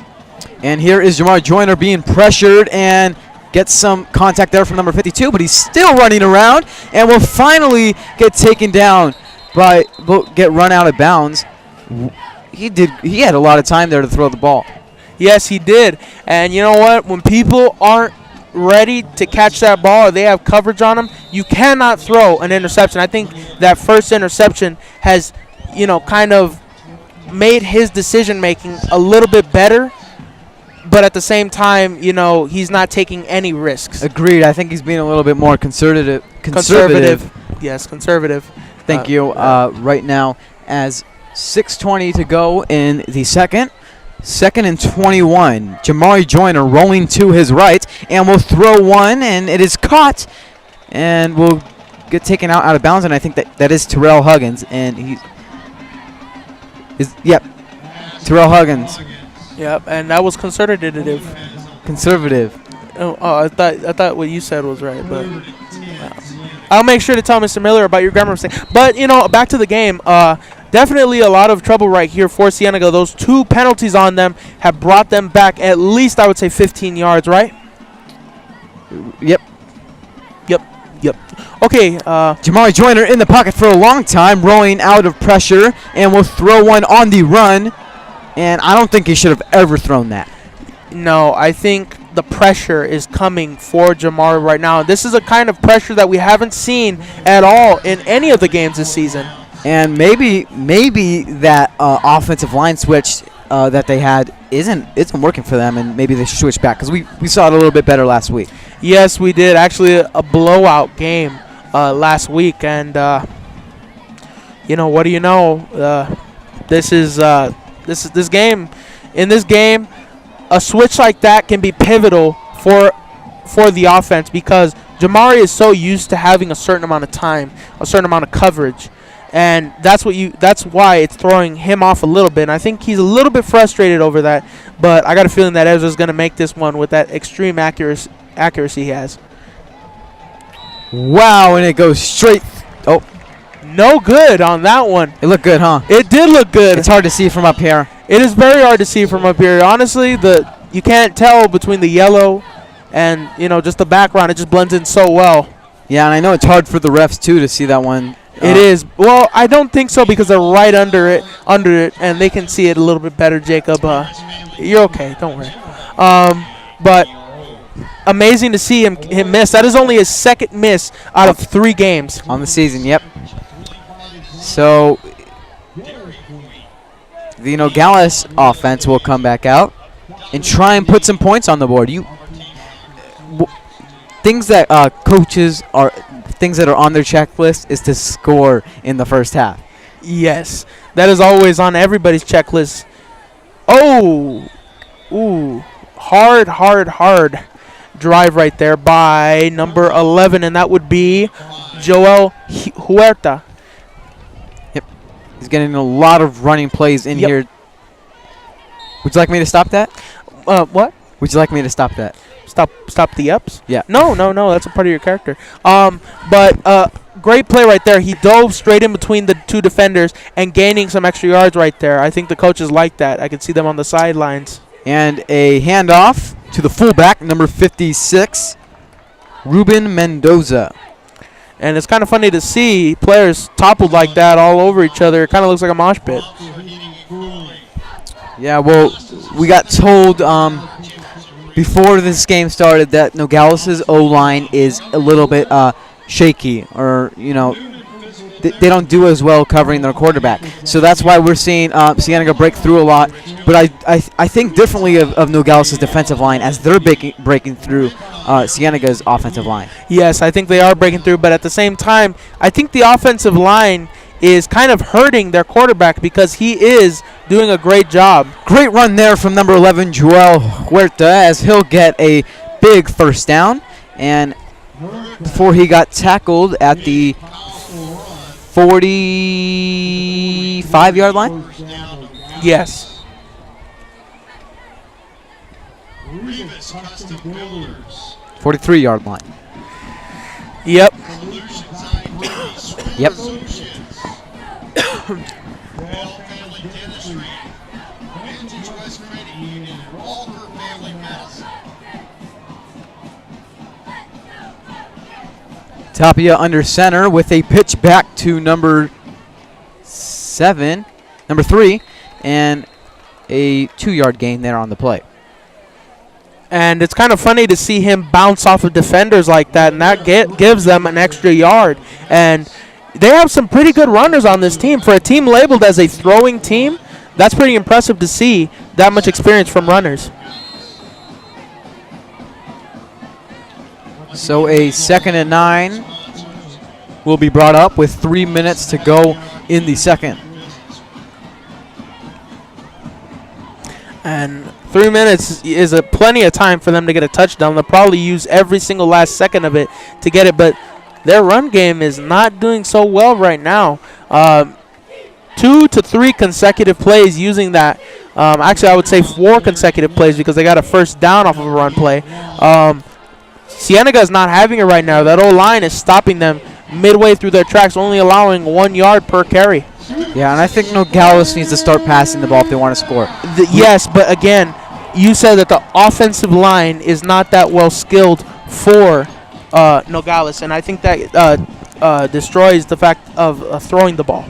And here is Jamar Joyner being pressured and gets some contact there from number 52, but he's still running around and will finally get taken down get run out of bounds. He had a lot of time there to throw the ball. Yes, he did. And you know what? When people aren't ready to catch that ball or they have coverage on them, you cannot throw an interception. I think that first interception has, kind of made his decision making a little bit better, but at the same time, he's not taking any risks. Agreed. I think he's being a little bit more conservative. Yes, conservative. Thank you. Right now, as 6:20 to go in the second. 2nd and 21. Jamari Joyner rolling to his right and will throw one, and it is caught and will get taken out of bounds. And I think that is Terrell Huggins, and Terrell Huggins. Yep, and that was conservative. Oh, I thought what you said was right, but I'll make sure to tell Mr. Miller about your grammar mistake. But back to the game. Definitely a lot of trouble right here for Cienega. Those 2 penalties on them have brought them back at least, I would say, 15 yards, right? Yep. Yep. Okay. Jamari Joyner in the pocket for a long time, rolling out of pressure, and will throw one on the run. And I don't think he should have ever thrown that. No, I think the pressure is coming for Jamari right now. This is a kind of pressure that we haven't seen at all in any of the games this season. And maybe that offensive line switch that they had isn't working for them, and maybe they should switch back, because we saw it a little bit better last week. Yes, we did. Actually, a blowout game last week, and what do you know? This game. In this game, a switch like that can be pivotal for the offense, because Jamari is so used to having a certain amount of time, a certain amount of coverage. And that's why it's throwing him off a little bit. And I think he's a little bit frustrated over that. But I got a feeling that Ezra's going to make this one with that extreme accuracy he has. Wow, and it goes straight. Oh, no good on that one. It looked good, huh? It did look good. It's hard to see from up here. It is very hard to see from up here. Honestly, you can't tell between the yellow and just the background. It just blends in so well. Yeah, and I know it's hard for the refs too to see that one. It is. Well, I don't think so, because they're right under it, and they can see it a little bit better, Jacob. You're okay. Don't worry. But amazing to see him miss. That is only his second miss out of 3 games. On the season, yep. So, the Nogales offense will come back out and try and put some points on the board. Things that things that are on their checklist is to score in the first half. Yes, that is always on everybody's checklist. Oh, ooh, hard drive right there by number 11, and that would be Joel Huerta. Yep, he's getting a lot of running plays in here. Would you like me to stop that? What? Would you like me to stop that? Stop the ups? Yeah. No, that's a part of your character. But great play right there. He dove straight in between the 2 defenders and gaining some extra yards right there. I think the coaches like that. I could see them on the sidelines. And a handoff to the fullback, number 56, Ruben Mendoza. And it's kind of funny to see players toppled like that all over each other. It kind of looks like a mosh pit. Yeah, well, we got told before this game started that Nogales' O-line is a little bit shaky, or, they don't do as well covering their quarterback. So that's why we're seeing Cienega break through a lot. But I think differently of Nogales' defensive line as they're breaking through Cienega's offensive line. Yes, I think they are breaking through, but at the same time, I think the offensive line is kind of hurting their quarterback, because he is doing a great job. Great run there from number 11, Joel Huerta, as he'll get a big first down. And before he got tackled at the 45-yard line? Yes. 43-yard line. Yep. Yep. Tapia under center with a pitch back to number 3, and a 2-yard gain there on the play. And it's kind of funny to see him bounce off of defenders like that, and that gives them an extra yard. And they have some pretty good runners on this team. For a team labeled as a throwing team, that's pretty impressive to see that much experience from runners. So a 2nd and 9 will be brought up with 3 minutes to go in the second. And 3 minutes is plenty of time for them to get a touchdown. They'll probably use every single last second of it to get it, but their run game is not doing so well right now. 2 to 3 consecutive plays using that. Actually, I would say 4 consecutive plays, because they got a first down off of a run play. Cienega is not having it right now. That O-line is stopping them midway through their tracks, only allowing 1 yard per carry. Yeah, and I think Nogales needs to start passing the ball if they want to score. Yes, but again, you said that the offensive line is not that well skilled for Nogales, and I think that destroys the fact of throwing the ball.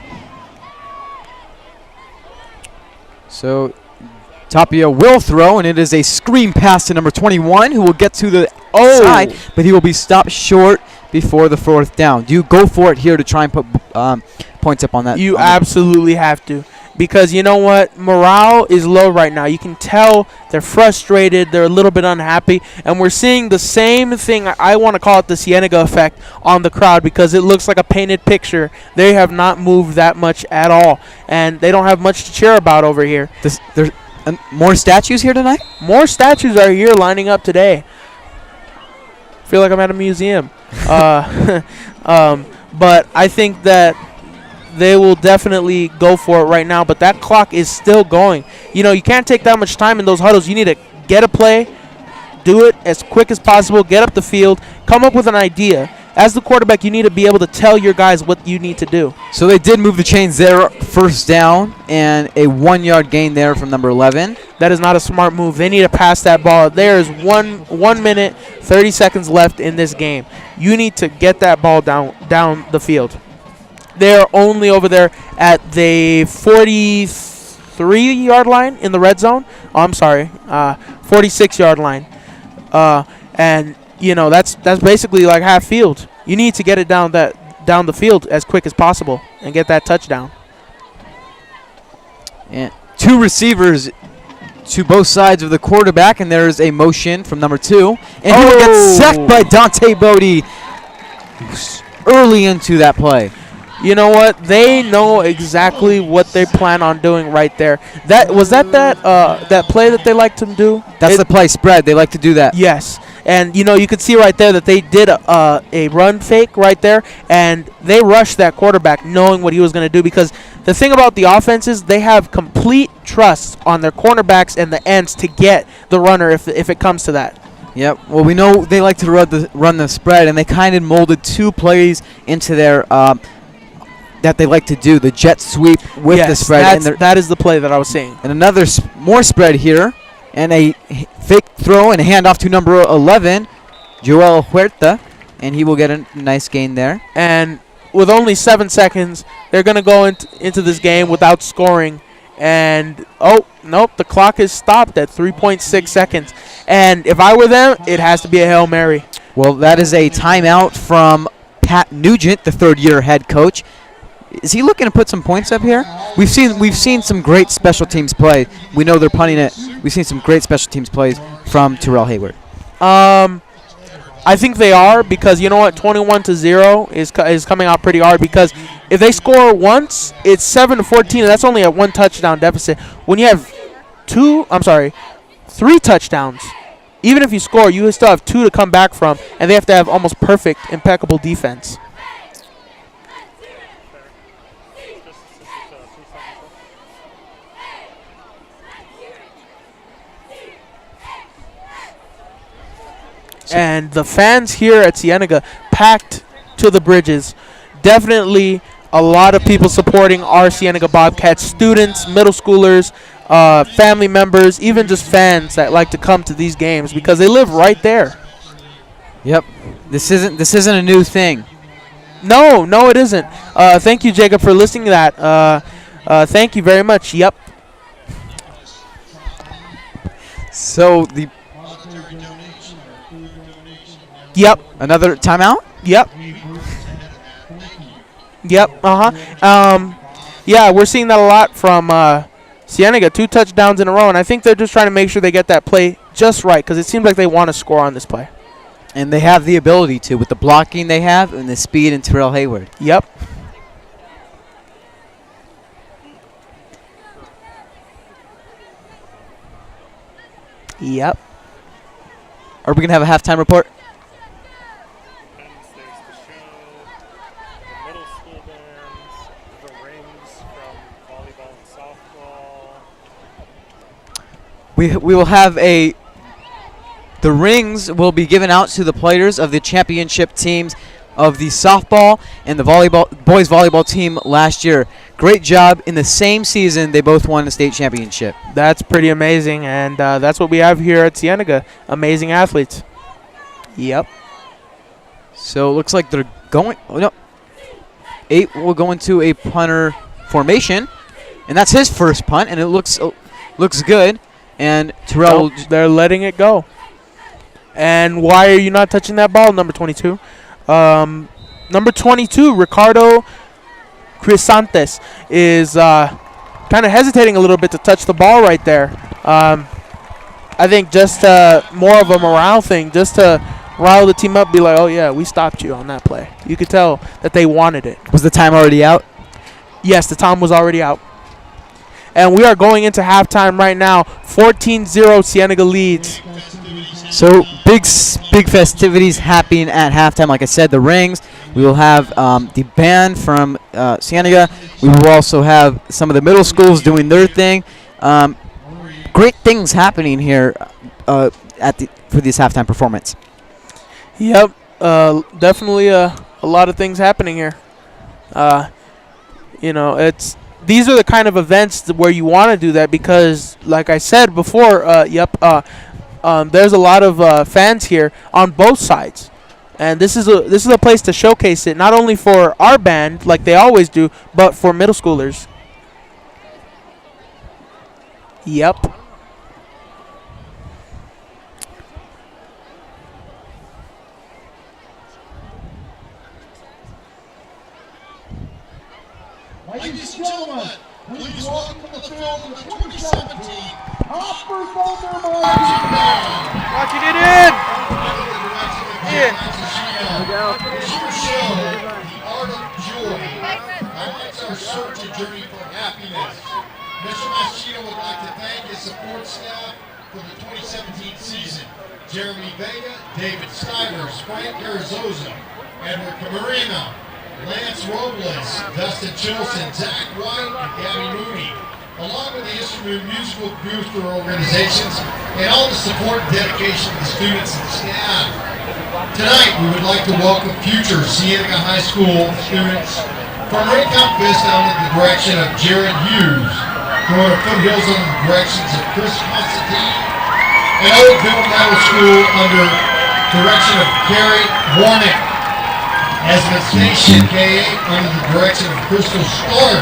So Tapia will throw, and it is a screen pass to number 21, who will get to the side, but he will be stopped short before the 4th down. Do you go for it here to try and put points up on that? You absolutely have to, because you know what? Morale is low right now. You can tell they're frustrated. They're a little bit unhappy, and we're seeing the same thing. I want to call it the Cienega effect on the crowd, because it looks like a painted picture. They have not moved that much at all, and they don't have much to cheer about over here. There's more statues here tonight? More statues are here lining up today. Feel like I'm at a museum. But I think that they will definitely go for it right now. But that clock is still going. You know, you can't take that much time in those huddles. You need to get a play, do it as quick as possible, get up the field, come up with an idea. As the quarterback, you need to be able to tell your guys what you need to do. So they did move the chains there, 1st down, and a 1-yard gain there from number 11. That is not a smart move. They need to pass that ball. There is 1 minute, 30 seconds left in this game. You need to get that ball down the field. They're only over there at the 43-yard line in the red zone. Oh, I'm sorry, 46-yard line. And you know, that's basically like half field. You need to get it down the field as quick as possible and get that touchdown. And 2 receivers to both sides of the quarterback, and there's a motion from number 2. And he will get sacked by Dante Bodie early into that play. You know what? They know exactly what they plan on doing right there. That play that they like to do? That's the play spread. They like to do that. Yes. And, you know, you could see right there that they did a run fake right there, and they rushed that quarterback knowing what he was going to do, because the thing about the offense is they have complete trust on their cornerbacks and the ends to get the runner if it comes to that. Yep. Well, we know they like to run the spread, and they kind of molded 2 plays into their that they like to do, the jet sweep with the spread. That is the play that I was saying. And another more spread here. And a fake throw and a handoff to number 11, Joel Huerta, and he will get a nice gain there. And with only 7 seconds, they're going to go into this game without scoring. And, oh, nope, the clock is stopped at 3.6 seconds. And if I were them, it has to be a Hail Mary. Well, that is a timeout from Pat Nugent, the 3rd-year head coach. Is he looking to put some points up here? We've seen some great special teams play. We know they're punting it. We've seen some great special teams plays from Terrell Hayward. I think they are, because you know what, 21-0 is coming out pretty hard, because if they score once, it's 7-14, and that's only a 1 touchdown deficit. When you have 3 touchdowns, even if you score, you still have 2 to come back from, and they have to have almost perfect, impeccable defense. And the fans here at Cienega packed to the bridges. Definitely a lot of people supporting our Cienega Bobcats, students, middle schoolers, family members, even just fans that like to come to these games because they live right there. Yep. This isn't a new thing. No, it isn't. Thank you, Jacob, for listening to that. Thank you very much. Yep. So the Yep. Another timeout? Yep. Yeah, we're seeing that a lot from Cienega. 2 touchdowns in a row, and I think they're just trying to make sure they get that play just right, because it seems like they want to score on this play. And they have the ability to, with the blocking they have and the speed in Terrell Hayward. Yep. Yep. Are we going to have a halftime report? We will have the rings will be given out to the players of the championship teams of the softball and the boys volleyball team last year. Great job. In the same season, they both won the state championship. That's pretty amazing, and that's what we have here at Cienega. Amazing athletes. Yep. So it looks like they're going. Oh, no. 8 will go into a punter formation, and that's his first punt, and it looks good. And Terrell, They're letting it go. And why are you not touching that ball, number 22? Number 22, Ricardo Crisantes, is kind of hesitating a little bit to touch the ball right there. I think just more of a morale thing, just to rile the team up, be like, oh, yeah, we stopped you on that play. You could tell that they wanted it. was the time already out? Yes, the time was already out. And we are going into halftime right now. 14-0 Cienega leads. So big festivities happening at halftime. Like I said, the rings. We will have the band from Cienega. We will also have some of the middle schools doing their thing. Great things happening here for this halftime performance. Yep, definitely a lot of things happening here. These are the kind of events where you want to do that because, like I said before, there's a lot of fans here on both sides, and this is a place to showcase it, not only for our band like they always do, but for middle schoolers. Yep. Ladies and gentlemen, please welcome to the field the 2017 Hopper Thunder Marching Band. Watching it in. Show the art of joy highlights our search and journey for happiness. Mr. Machino would like to thank his support staff for the 2017 season. Jeremy Vega, David Stivers, Frank Carrizosa, Edward Camarino, Lance Robles, Dustin Chilson, Zach White, and Gabby Mooney, along with the instrument musical booster organizations and all the support and dedication of the students and staff. Tonight, we would like to welcome future Cienega High School students from Raycom Fist down in the direction of Jared Hughes, going to Foothills in the directions of Chris Constantine, and Oakville Middle School under direction of Gary Warnick. Esmond Station K8 under the direction of Crystal Stark.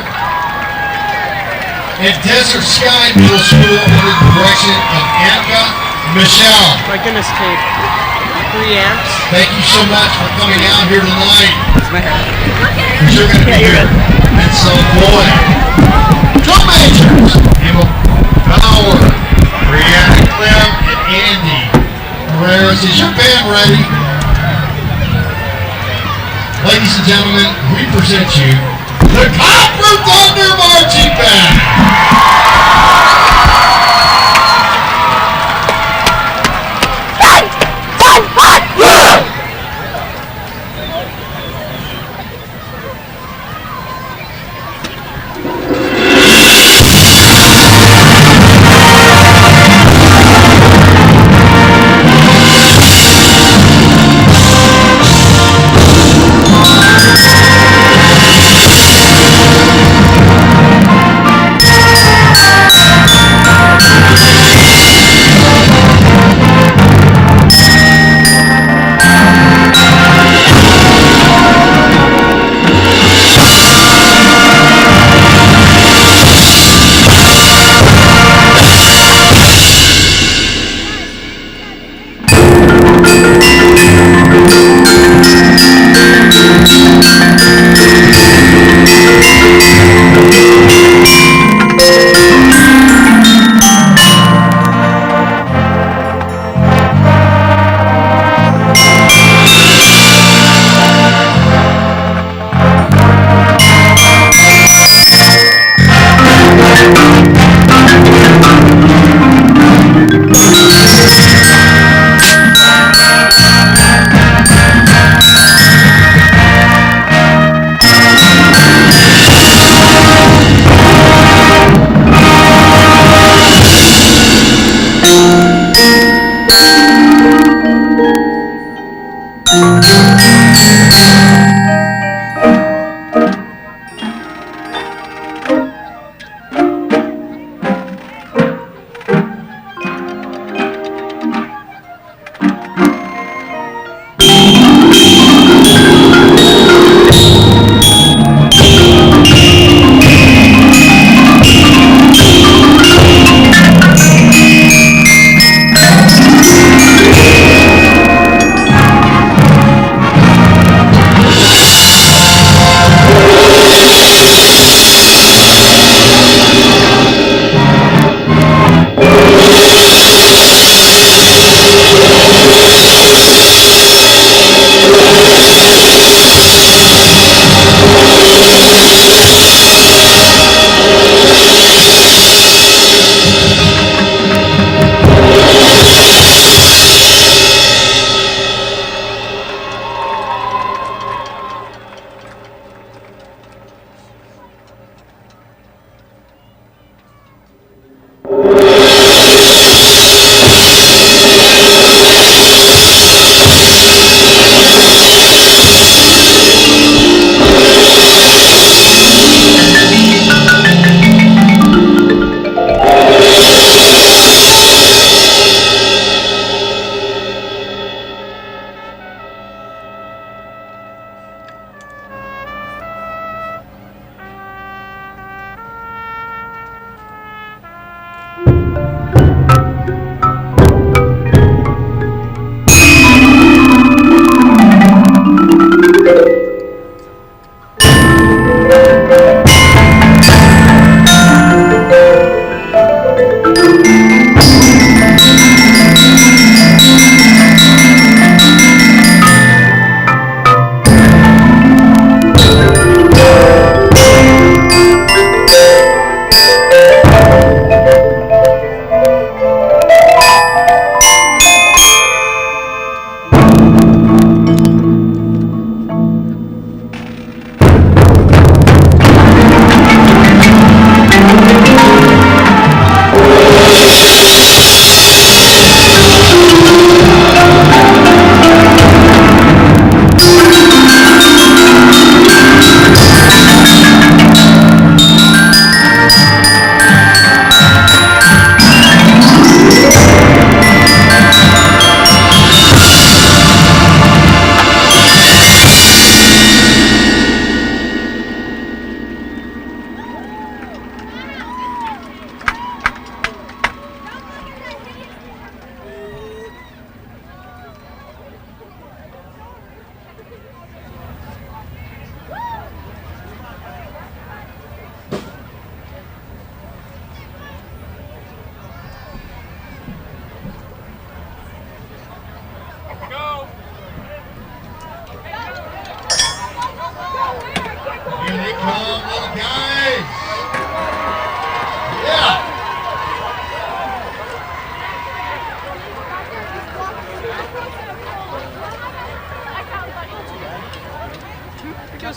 And Desert Sky Middle School under the direction of Anka Michelle. My goodness, Kate. 3 amps. Thank you so much for coming out here tonight. Because you're going to be here. And so, boy. Drum majors. Emma Bauer, Brianna Clem, and Andy Herrera. Is your band ready? Ladies and gentlemen, we present you the Copper Thunder Marching Band.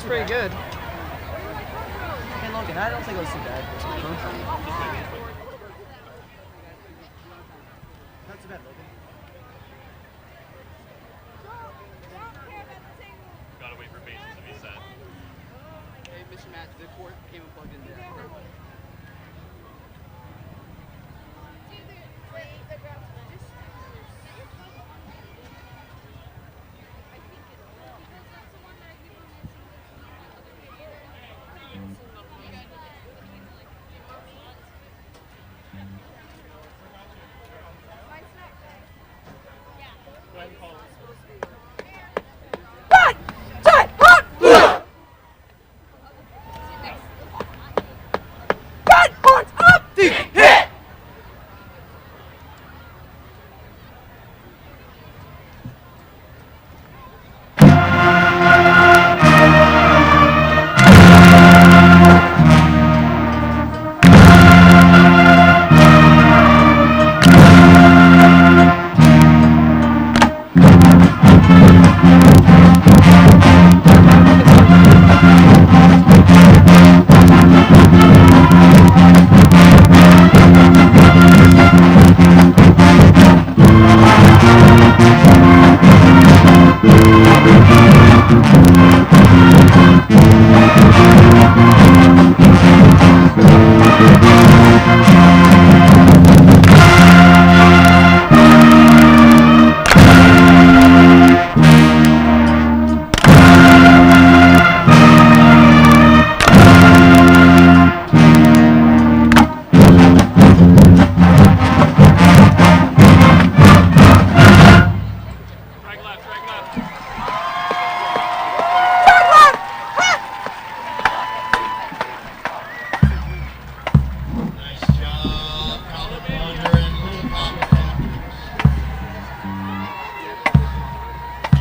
was pretty good. Hey, Logan, I don't think it was too bad. Not too bad, Logan. Gotta wait for bases to be set. Hey, Mr. Matt, the court came and plugged in there.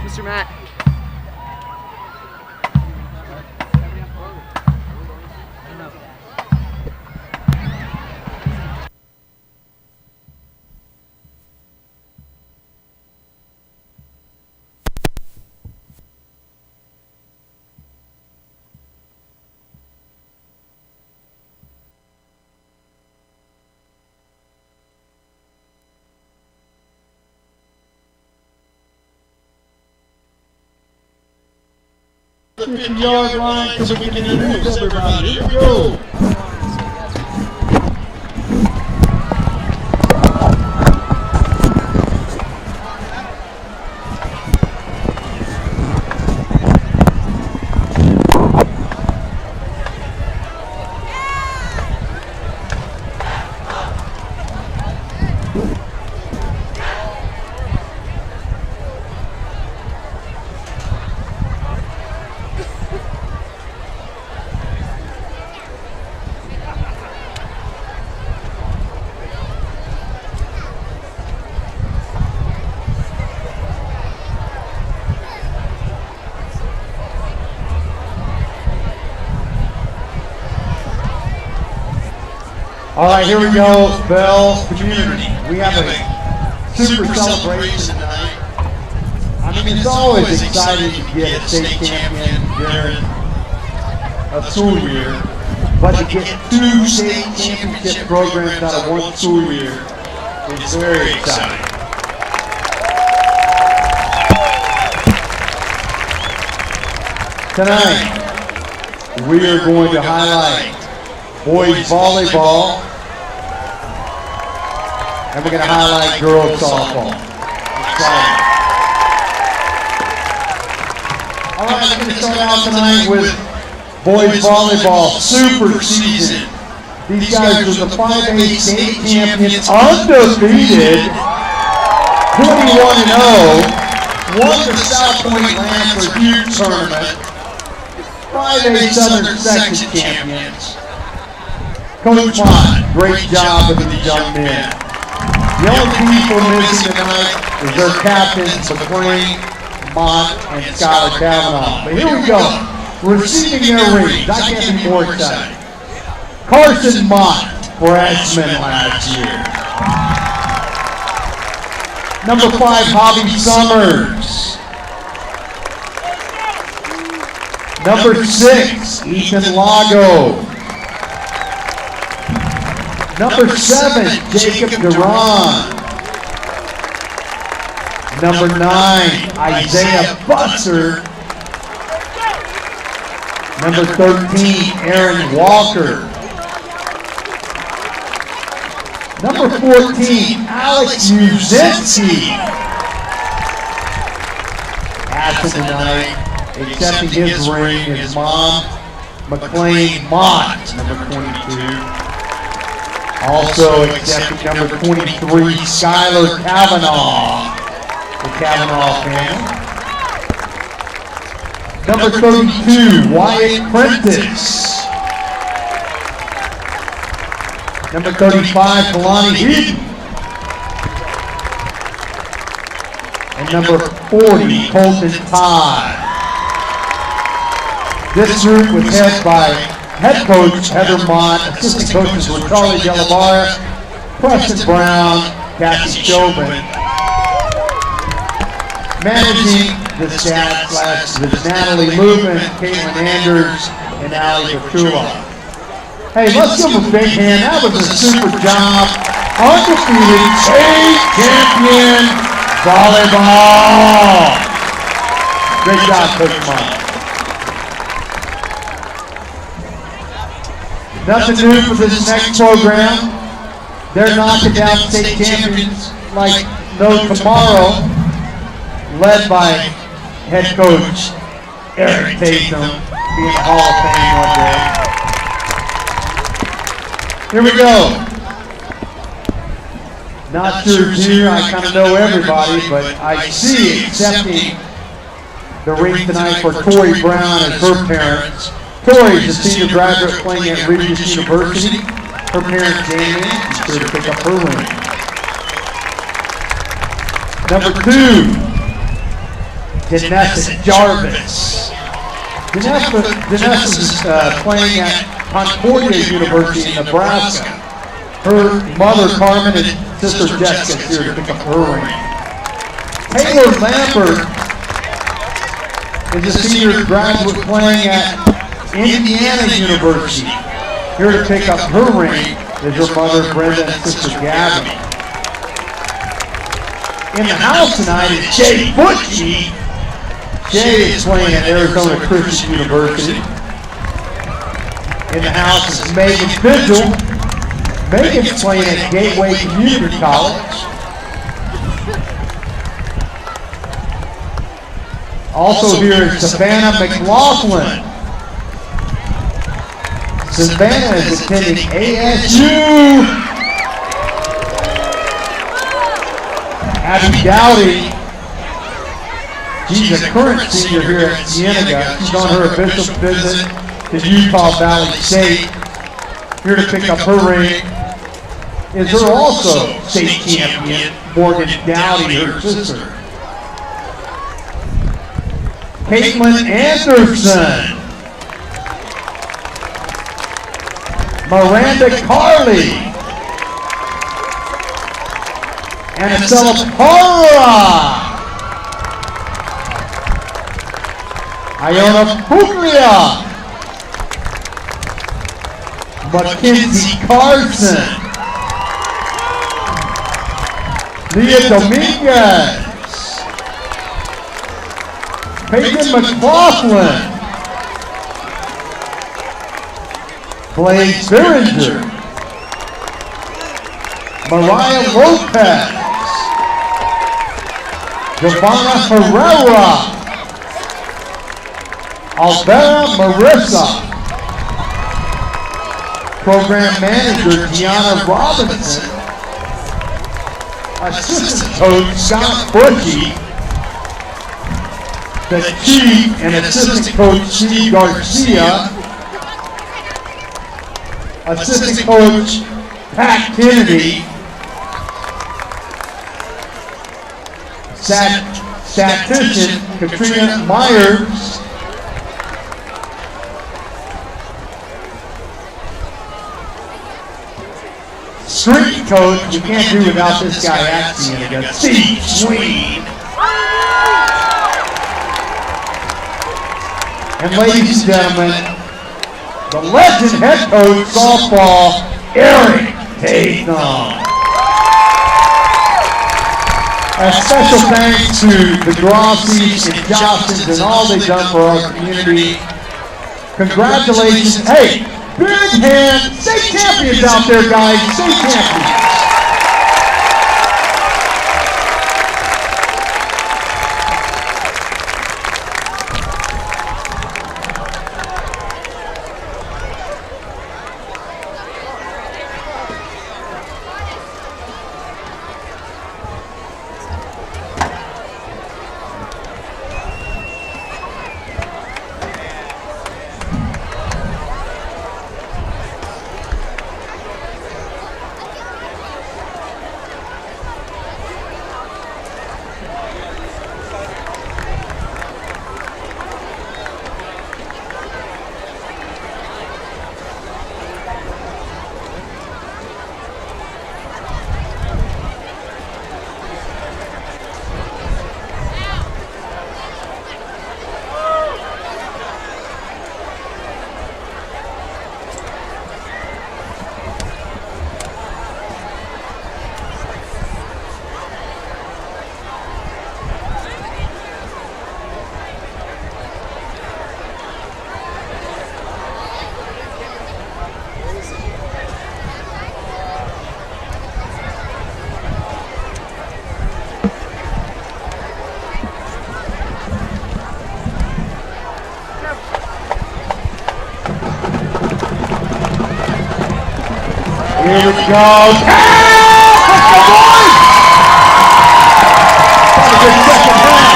Mr. Matt. The 50-yard line so we can introduce everybody. Here we go. All right, here we go, Bell community. We have a super celebration tonight. I mean, it's always exciting to get a state champion during a school year, but to get 2 state championship programs out of 1 school year is very exciting. Tonight, we are going to highlight boys volleyball, and we're going to highlight girls softball. Exciting. All right, we're going to start out tonight with boys volleyball super season. These guys are the 5A state champions, undefeated, 21-0, won the South Point Lancer Huge Tournament, 5A Southern Section champions. Coach Mott, great job with these young men. The only people missing tonight is their captains, McLean, Mott, and Skylar Kavanaugh. But here we go, receiving their rings. I can't be more excited. Carson Mott, freshman last year. Number 5, Hobby Summers. Number 6, Ethan Lago. Number 7, Jacob Duran. Number 9, Isaiah Busser. Number 13, Aaron Walker. Number 14, Alex Muzinski. Absent tonight, accepting his ring is Mom McLean Mott, number 22. Also accepting number 23, Skylar Kavanaugh, the Kavanaugh family. Number 32, Wyatt Prentice. Number 35, Kalani Heaton. And number 40, Colton Todd. This group was headed by head coach Heather Mott, assistant coaches were Charlie Delavara, Preston Brown, Kathy Chauvin. Managing the staff was Natalie Lubin, Caitlin Anders, and Ali Petula. Hey, let's give them a big hand. That was a super job. Undefeated state champion volleyball. Great job, Coach Mott. Nothing new for this next program. They're knocking down state champions like no tomorrow, led by head coach Eric Tatum, being a Hall of Fame one day. Here we go. Not sure who's here, I kind of know everybody, but I see accepting the ring tonight for Tori Brown and her parents. Tori is a senior graduate playing at Regis University. Her parents, Jamie, is sure to pick up her ring. Number 2, Janessa Jarvis. Janessa is playing at Concordia University in Nebraska. Her mother, Carmen, and sister Jessica is here to pick up her ring. Taylor Lambert is a senior graduate playing at Indiana University. Here to pick up her ring is her mother, Brenda, and sister Gabby. In the house tonight is Jay Butchie. Jay is playing at Arizona Christian University. In the house is Megan Vigil. Megan's playing at Gateway Community College. Also here is Savannah McLaughlin. Savannah is attending ASU. Abby Dowdy. She's a current senior here at Cienega. She's on her official visit to Utah Valley State. Here to pick up her ring is her also state champion, Morgan Dowdy, her sister. Caitlin Anderson. Miranda Carley. And Estella Parra. Iona Puglia. Mackenzie Carson. Leah Dominguez. Peyton McLaughlin. Blaze Beringer. Mariah Lopez. Giovanna Herrera. Alvera Marissa. Program Manager Gianna Robinson. Assistant Coach Scott Butchie. The Chief and Assistant Coach Steve Garcia. Assistant Coach Pat Kennedy. Statistician Katrina Myers. Street coach, we can't do without this guy at Cienega, Steve Sween. And ladies and gentlemen, the legend head coach softball, Eric Tatum. A special thanks to the Grossies and Johnsons and all they've done for our community. Congratulations. Hey, big hand. State champions out there, guys. State champions. Here it goes. Let's go, boys! What a good second half.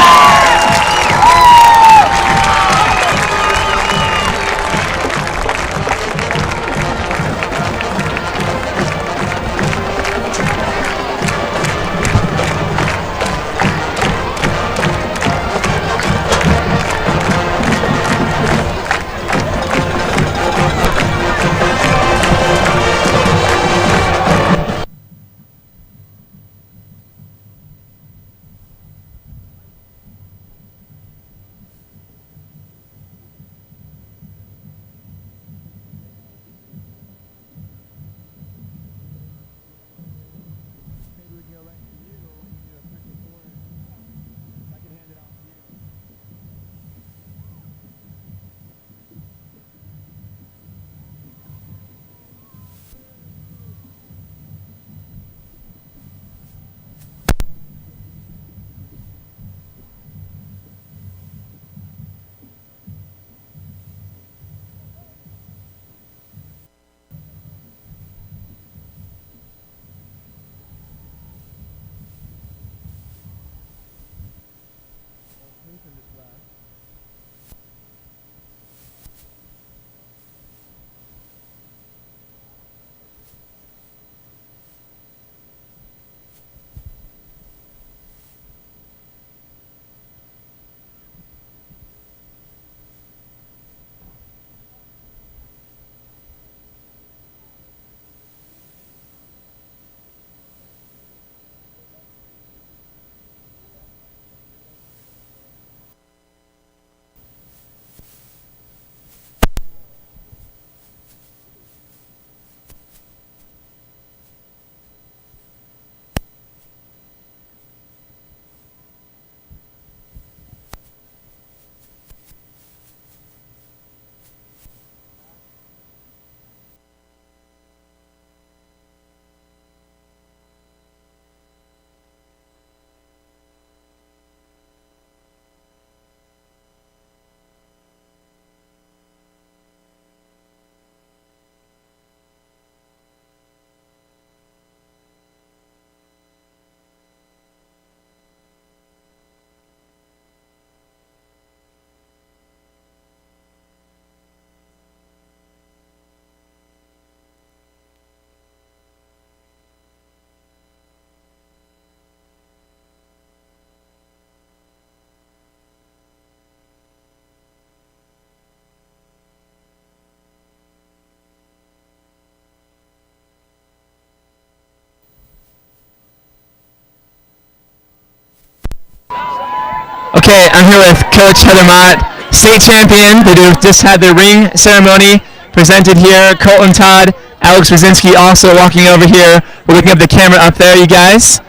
Okay, I'm here with Coach Heather Mott, state champion. They just had their ring ceremony presented here. Colton Todd, Alex Brzezinski also walking over here. We're looking at the camera up there, you guys.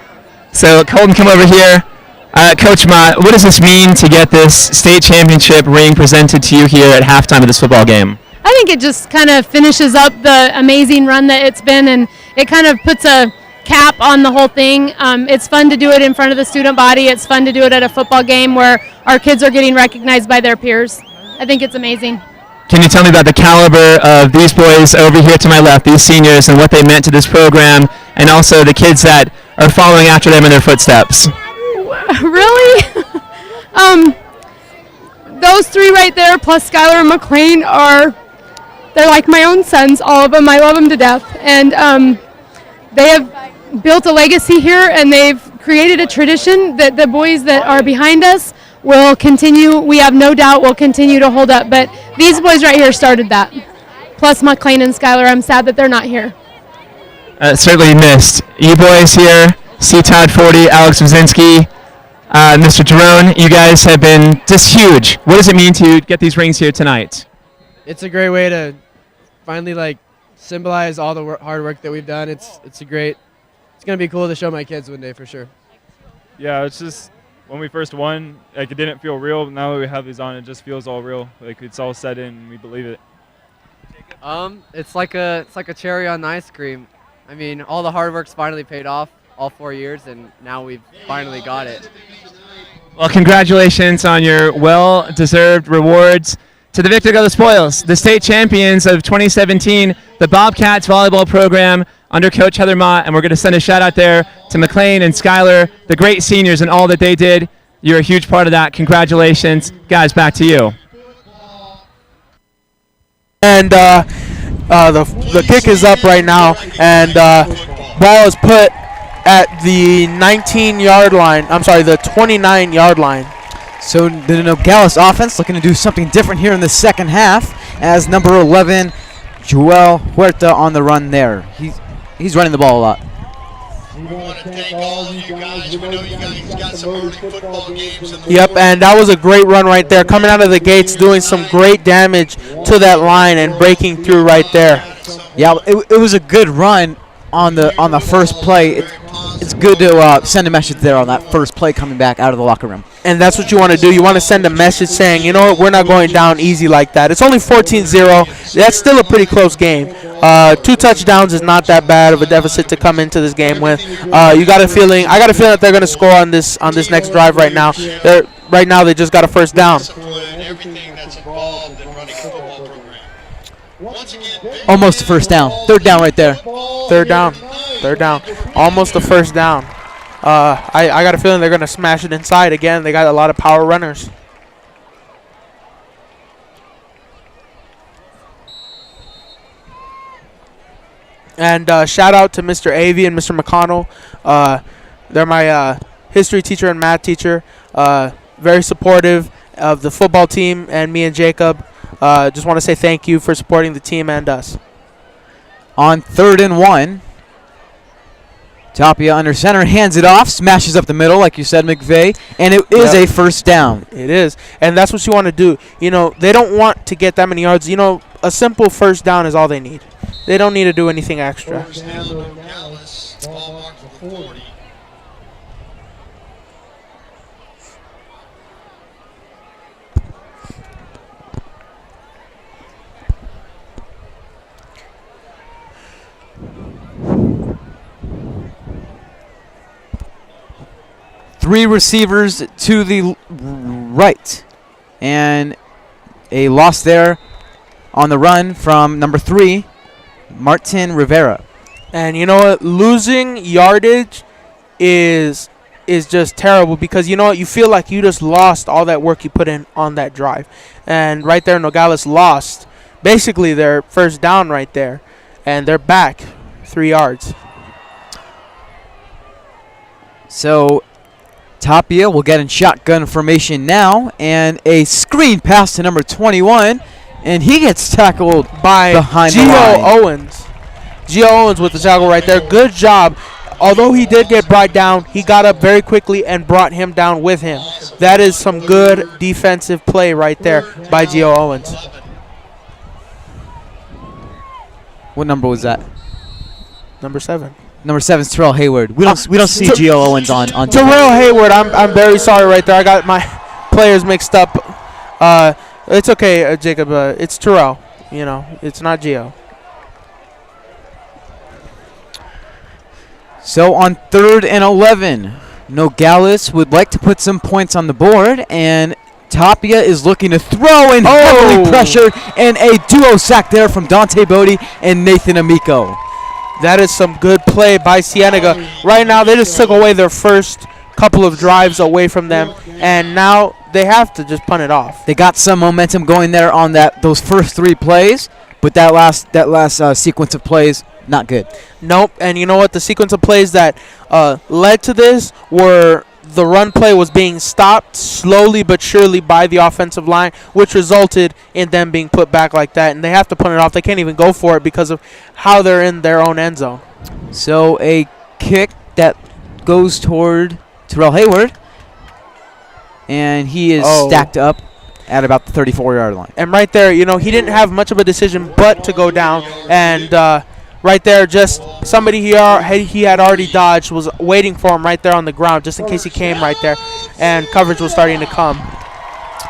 So Colton, come over here. Coach Mott, what does this mean to get this state championship ring presented to you here at halftime of this football game? I think it just kind of finishes up the amazing run that it's been, and it kind of puts a cap on the whole thing. It's fun to do it in front of the student body. It's fun to do it at a football game where our kids are getting recognized by their peers. I think it's amazing. Can you tell me about the caliber of these boys over here to my left, these seniors, and what they meant to this program, and also the kids that are following after them in their footsteps? Really? Those three right there, plus Skylar and McLean, they're like my own sons, all of them. I love them to death. And they have built a legacy here, and they've created a tradition that the boys that are behind us will continue. We have no doubt will continue to hold up. But these boys right here started that. Plus McLean and Skylar, I'm sad that they're not here. Certainly missed. You boys here, C. Todd 40, Alex Brzezinski, Mr. Jerome, you guys have been just huge. What does it mean to get these rings here tonight? It's a great way to finally symbolize all the hard work that we've done. It's gonna be cool to show my kids one day for sure. Yeah, it's just when we first won, it didn't feel real. But now that we have these on, it just feels all real. It's all set in, and we believe it. It's like a cherry on ice cream. I mean, all the hard work's finally paid off, all 4 years, and now we've finally got it. Well, congratulations on your well-deserved rewards. To the victor go the spoils, the state champions of 2017, the Bobcats volleyball program under Coach Heather Mott, and we're going to send a shout-out there to McLean and Skylar, the great seniors and all that they did. You're a huge part of that. Congratulations. Guys, back to you. And the kick is up right now, and ball is put at the 19-yard line. I'm sorry, the 29-yard line. So the Nogales offense looking to do something different here in the second half as number 11, Joel Huerta on the run there. He's running the ball a lot. We want to thank all of you guys. We know you guys got some early football games in the Yep, and that was a great run right there. Coming out of the gates, doing some great damage to that line and breaking through right there. Yeah, it was a good run on the first play. It's good to send a message there on that first play coming back out of the locker room. And that's what you want to do. You want to send a message saying, you know what, we're not going down easy like that. It's only 14-0. That's still a pretty close game. 2 touchdowns is not that bad of a deficit to come into this game with. I got a feeling that they're going to score on this next drive right now. Right now they just got a first down. Almost a first down. Third down right there. Third down. Almost a first down. I got a feeling they're going to smash it inside again. They got a lot of power runners. And shout out to Mr. Avey and Mr. McConnell. They're my history teacher and math teacher. Very supportive of the football team and me and Jacob. Just want to say thank you for supporting the team and us. On 3rd and 1, Tapia under center, hands it off, smashes up the middle, like you said, McVeigh, and it is a first down. It is, and that's what you want to do. You know, they don't want to get that many yards. You know, a simple first down is all they need. They don't need to do anything extra. Three receivers to the right. And a loss there on the run from number 3, Martin Rivera. And you know what? Losing yardage is just terrible because, you know what? You feel like you just lost all that work you put in on that drive. And right there, Nogales lost basically their first down right there. And they're back 3 yards. So Tapia will get in shotgun formation now, and a screen pass to number 21, and he gets tackled by behind the line. Owens. Gio Owens with the tackle right there. Good job. Although he did get brought down, he got up very quickly and brought him down with him. that is some good defensive play right there by Gio Owens. What number was that? Number 7. Number 7 is Terrell Hayward. We don't see Gio Owens on Terrell Hayward. I'm very sorry right there. I got my players mixed up. It's okay, Jacob. It's Terrell. It's not Gio. So on 3rd and 11, Nogales would like to put some points on the board, and Tapia is looking to throw in heavily pressured, and a duo sack there from Dante Bodie and Nathan Amico. That is some good play by Cienega. Right now, they just took away their first couple of drives away from them, and now they have to just punt it off. They got some momentum going there on those first 3 plays, but that last sequence of plays, not good. Nope. And you know what? The sequence of plays that led to this were the run play was being stopped slowly but surely by the offensive line, which resulted in them being put back like that. And they have to punt it off. They can't even go for it because of how they're in their own end zone. So a kick that goes toward Terrell Hayward, and he is stacked up at about the 34-yard line. And right there, he didn't have much of a decision but to go down. And right there, just somebody he had already dodged was waiting for him right there on the ground just in case he came right there, and coverage was starting to come.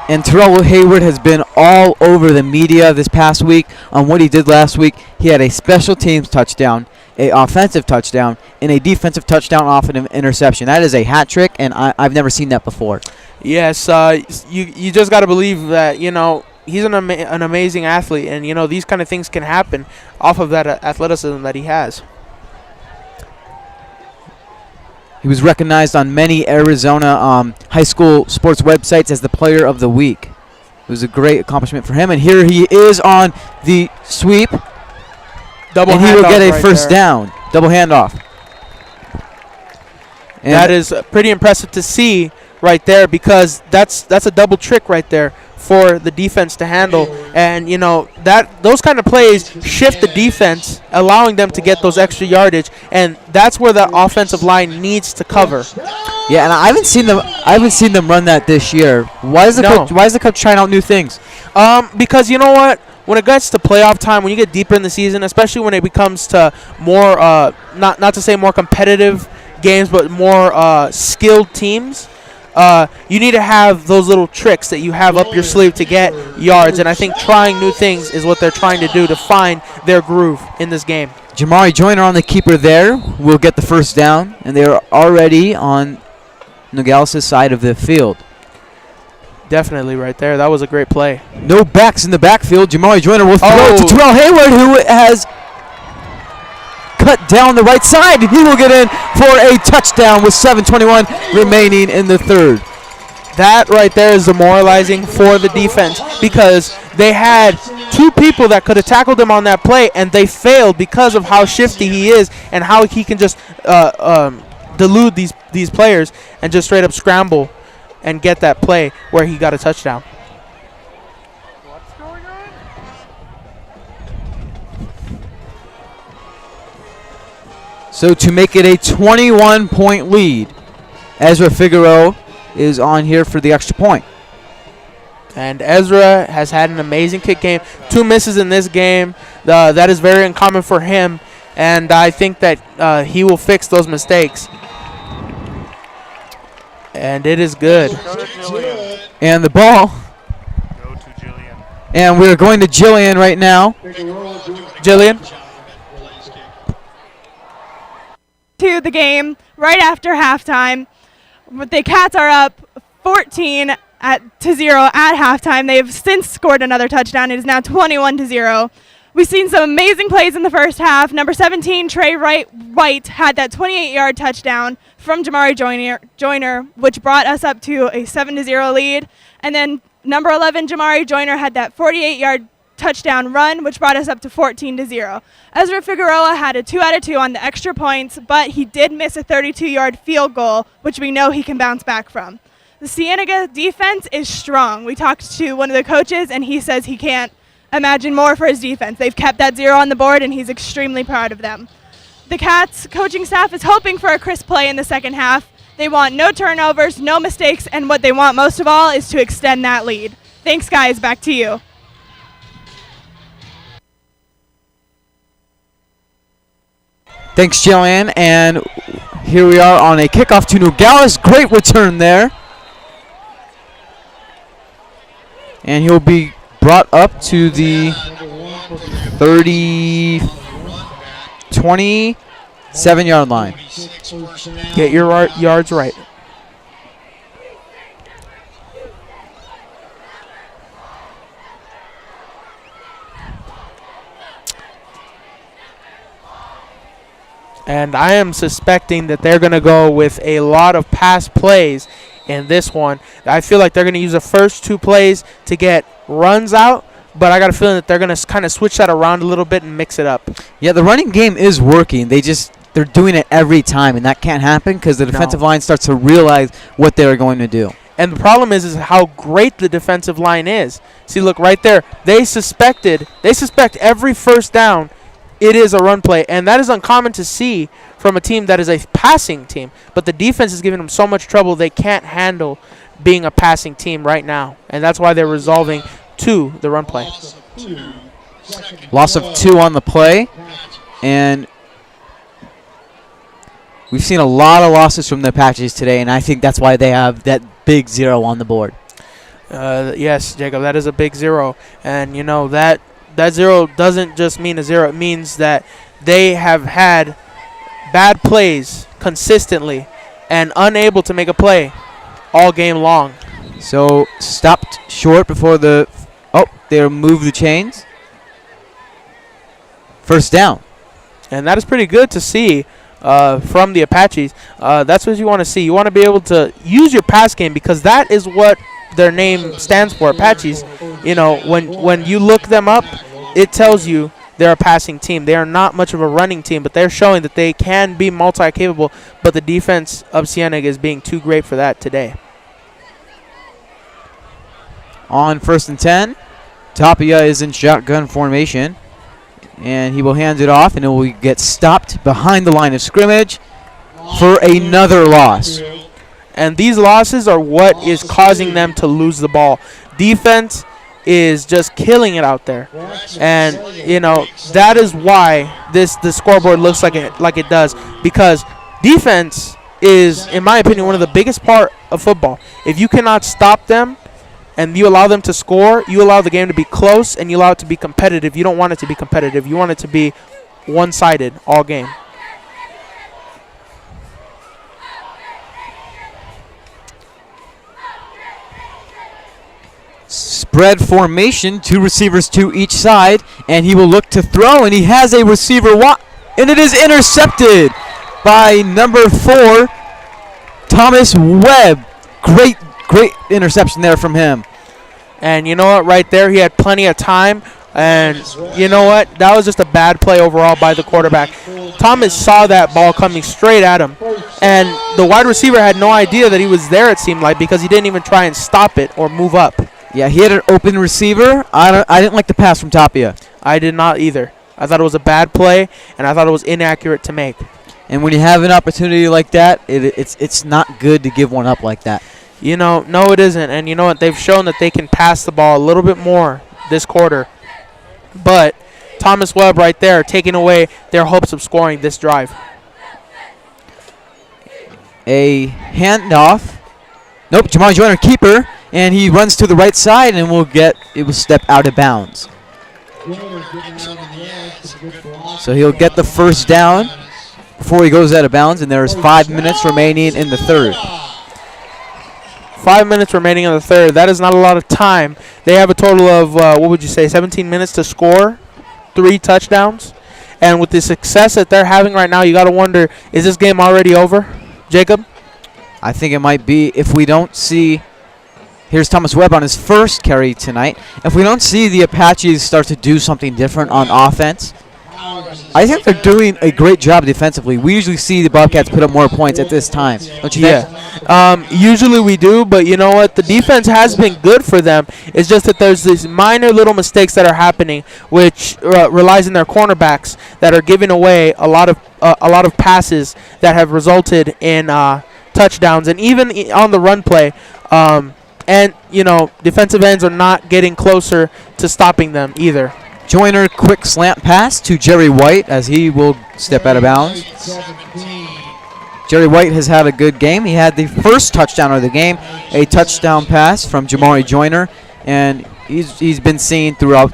And Terrell Hayward has been all over the media this past week on what he did last week. He had a special teams touchdown, a offensive touchdown, and a defensive touchdown off an interception. That is a hat trick, and I've never seen that before. Yes, you just got to believe that, he's an amazing athlete, and, these kind of things can happen off of that athleticism that he has. He was recognized on many Arizona high school sports websites as the player of the week. It was a great accomplishment for him, and here he is on the sweep. And he will get a first down. Double handoff. And that is pretty impressive to see right there, because that's a double trick right there for the defense to handle. And those kind of plays shift the defense, allowing them to get those extra yardage, and that's where the offensive line needs to cover. Yeah, and I haven't seen them run that this year. Why is the coach trying out new things? Because you know what? When it gets to playoff time, when you get deeper in the season, especially when it becomes to more not to say more competitive games, but more skilled teams, you need to have those little tricks that you have up your sleeve to get yards. And I think trying new things is what they're trying to do to find their groove in this game. Jamari Joyner on the keeper there will get the first down, and they're already on Nogales' side of the field. Definitely right there. That was a great play. No backs in the backfield. Jamari Joyner will throw to Terrell Hayward, who has cut down the right side. He will get in for a touchdown with 7:21 remaining in the third. That right there is demoralizing for the defense, because they had 2 people that could have tackled him on that play, and they failed because of how shifty he is and how he can just delude these players and just straight up scramble and get that play where he got a touchdown. What's going on? So to make it a 21-point lead, Ezra Figueroa is on here for the extra point. And Ezra has had an amazing kick game. 2 misses in this game. That is very uncommon for him, and I think that he will fix those mistakes. And it is good. And the ball. Go to Jillian. And we're going to Jillian right now. Jillian. To the game right after halftime. The Cats are up 14-0 at halftime. They've since scored another touchdown. It is now 21-0. We've seen some amazing plays in the first half. Number 17, Trey White, had that 28-yard touchdown from Jamari Joyner, which brought us up to a 7-0 lead. And then number 11, Jamari Joyner, had that 48-yard touchdown run, which brought us up to 14-0. Ezra Figueroa had a 2 out of 2 on the extra points, but he did miss a 32-yard field goal, which we know he can bounce back from. The Cienega defense is strong. We talked to one of the coaches, and he says he can't imagine more for his defense. They've kept that 0 on the board, and he's extremely proud of them. The Cats coaching staff is hoping for a crisp play in the second half. They want no turnovers, no mistakes, and what they want most of all is to extend that lead. Thanks, guys. Back to you. Thanks, Joanne. And here we are on a kickoff to Nogales. Great return there. And he'll be brought up to the 27-yard line. Get your yards right. And I am suspecting that they're going to go with a lot of pass plays in this one. I feel like they're going to use the first 2 plays to get runs out, but I got a feeling that they're going to kind of switch that around a little bit and mix it up. Yeah, the running game is working. They're doing it every time, and that can't happen because the defensive line starts to realize what they're going to do. And the problem is how great the defensive line is. See, look right there. They suspect every first down it is a run play, and that is uncommon to see from a team that is a passing team. But the defense is giving them so much trouble they can't handle being a passing team right now, and that's why they're resolving to the run play. Loss of 2 on the play, and we've seen a lot of losses from the Apaches today, and I think that's why they have that big 0 on the board. Yes, Jacob, that is a big 0, and you know that 0 doesn't just mean a 0. It means that they have had bad plays consistently and unable to make a play all game long. So stopped short before they moved the chains. First down. And that is pretty good to see from the Apaches. That's what you want to see. You want to be able to use your pass game because that is what their name stands for, Apaches. You know, when you look them up, it tells you they're a passing team. They are not much of a running team, but they're showing that they can be multi-capable, but the defense of Cienega is being too great for that today. On 1st and 10, Tapia is in shotgun formation, and he will hand it off, and it will get stopped behind the line of scrimmage for another loss. And these losses are what is causing them to lose the ball. Defense is just killing it out there, and you know that is why the scoreboard looks like it does, because defense is, in my opinion, one of the biggest part of football. If you cannot stop them and you allow them to score, you allow the game to be close and you allow it to be competitive. You don't want it to be competitive. You want it to be one-sided all game. Spread formation, 2 receivers to each side, and he will look to throw, and he has a receiver, and it is intercepted by number 4, Thomas Webb. Great interception there from him. And you know what, right there, he had plenty of time, and you know what, that was just a bad play overall by the quarterback. Thomas saw that ball coming straight at him, and the wide receiver had no idea that he was there, it seemed like, because he didn't even try and stop it or move up. Yeah, he had an open receiver. I didn't like the pass from Tapia. I did not either. I thought it was a bad play, and I thought it was inaccurate to make. And when you have an opportunity like that, it's not good to give one up like that. You know, no, it isn't. And you know what? They've shown that they can pass the ball a little bit more this quarter. But Thomas Webb right there taking away their hopes of scoring this drive. A handoff. Nope, Jamar Joyner keeper. And he runs to the right side and it will step out of bounds. So he'll get the first down before he goes out of bounds, and there's 5 minutes remaining in the third. 5 minutes remaining in the third. That is not a lot of time. They have a total of, 17 minutes to score 3 touchdowns. And with the success that they're having right now, you got to wonder, is this game already over, Jacob? I think it might be if we don't see. Here's Thomas Webb on his first carry tonight. If we don't see the Apaches start to do something different on offense, I think they're doing a great job defensively. We usually see the Bobcats put up more points at this time, don't you think? Usually we do, but you know what? The defense has been good for them. It's just that there's these minor little mistakes that are happening, which relies on their cornerbacks that are giving away a lot of passes that have resulted in touchdowns, and even on the run play. And, defensive ends are not getting closer to stopping them either. Joyner, quick slant pass to Jerry White as he will step out of bounds. Jerry White has had a good game. He had the first touchdown of the game, a touchdown pass from Jamari Joyner, and he's been seen throughout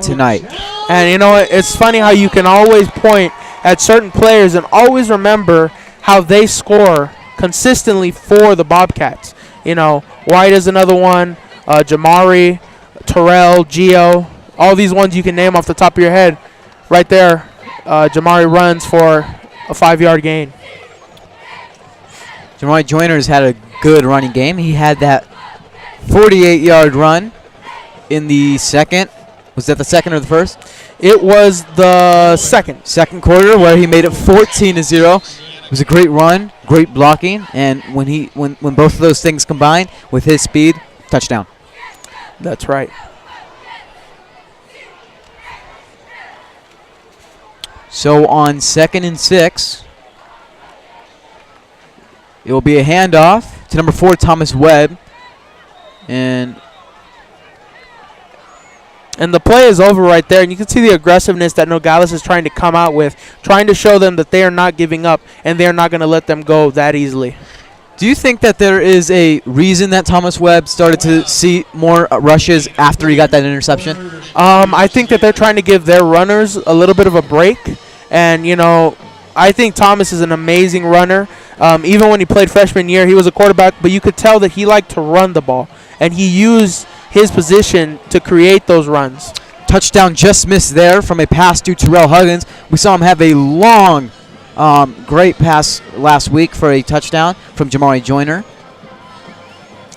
tonight. And, it's funny how you can always point at certain players and always remember how they score consistently for the Bobcats. White is another one, Jamari, Terrell, Gio, all these ones you can name off the top of your head. Right there, Jamari runs for a 5-yard gain. Jamari Joyner has had a good running game. He had that 48-yard run in the second. Was that the second or the first? It was the second. Second quarter where he made it 14-0. It was a great run, great blocking, and when both of those things combined with his speed, touchdown. That's right. So on 2nd and 6, it will be a handoff to number 4, Thomas Webb, and the play is over right there, and you can see the aggressiveness that Nogales is trying to come out with, trying to show them that they are not giving up and they're not going to let them go that easily. Do you think that there is a reason that Thomas Webb started to see more rushes after he got that interception? I think that they're trying to give their runners a little bit of a break, and, I think Thomas is an amazing runner. Even when he played freshman year, he was a quarterback, but you could tell that he liked to run the ball, and he used his position to create those runs. Touchdown just missed there from a pass to Terrell Huggins. We saw him have a long, great pass last week for a touchdown from Jamari Joyner.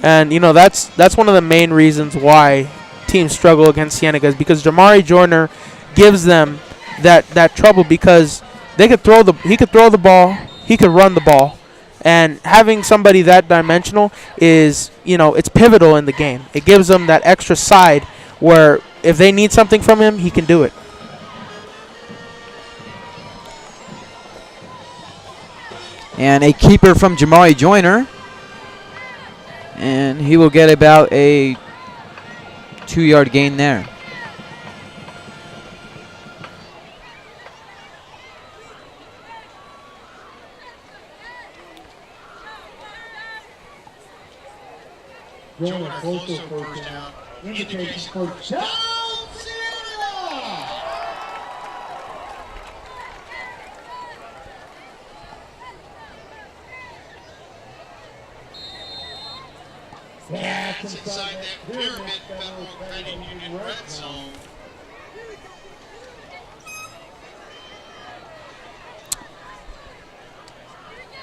And, that's one of the main reasons why teams struggle against Cienega is because Jamari Joyner gives them that trouble because he could throw the ball, he could run the ball. And having somebody that dimensional is, it's pivotal in the game. It gives them that extra side where if they need something from him, he can do it. And a keeper from Jamari Joyner. And he will get about a 2-yard gain there. Joyner close to first down. Indicates first down. That's inside that Pyramid Federal Credit Union red zone.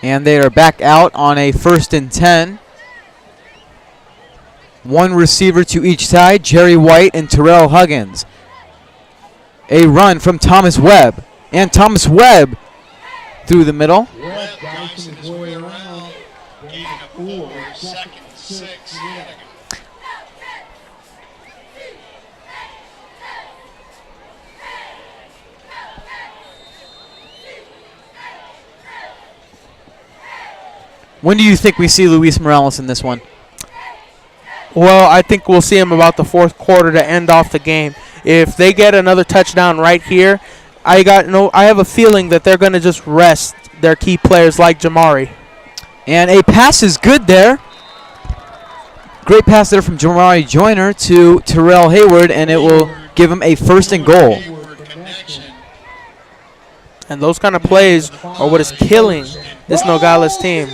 And they are back out on a 1st and 10. One receiver to each side, Jerry White and Terrell Huggins. A run from Thomas Webb. And Thomas Webb through the middle. Webb bouncing his way around. Gain of 4, 2nd and 6. When do you think we see Luis Morales in this one? Well, I think we'll see him about the 4th quarter to end off the game. If they get another touchdown right here, I have a feeling that they're going to just rest their key players like Jamari. And a pass is good there. Great pass there from Jamari Joyner to Terrell Hayward, and it will give him a 1st and goal. And those kind of plays are what is killing this Nogales team.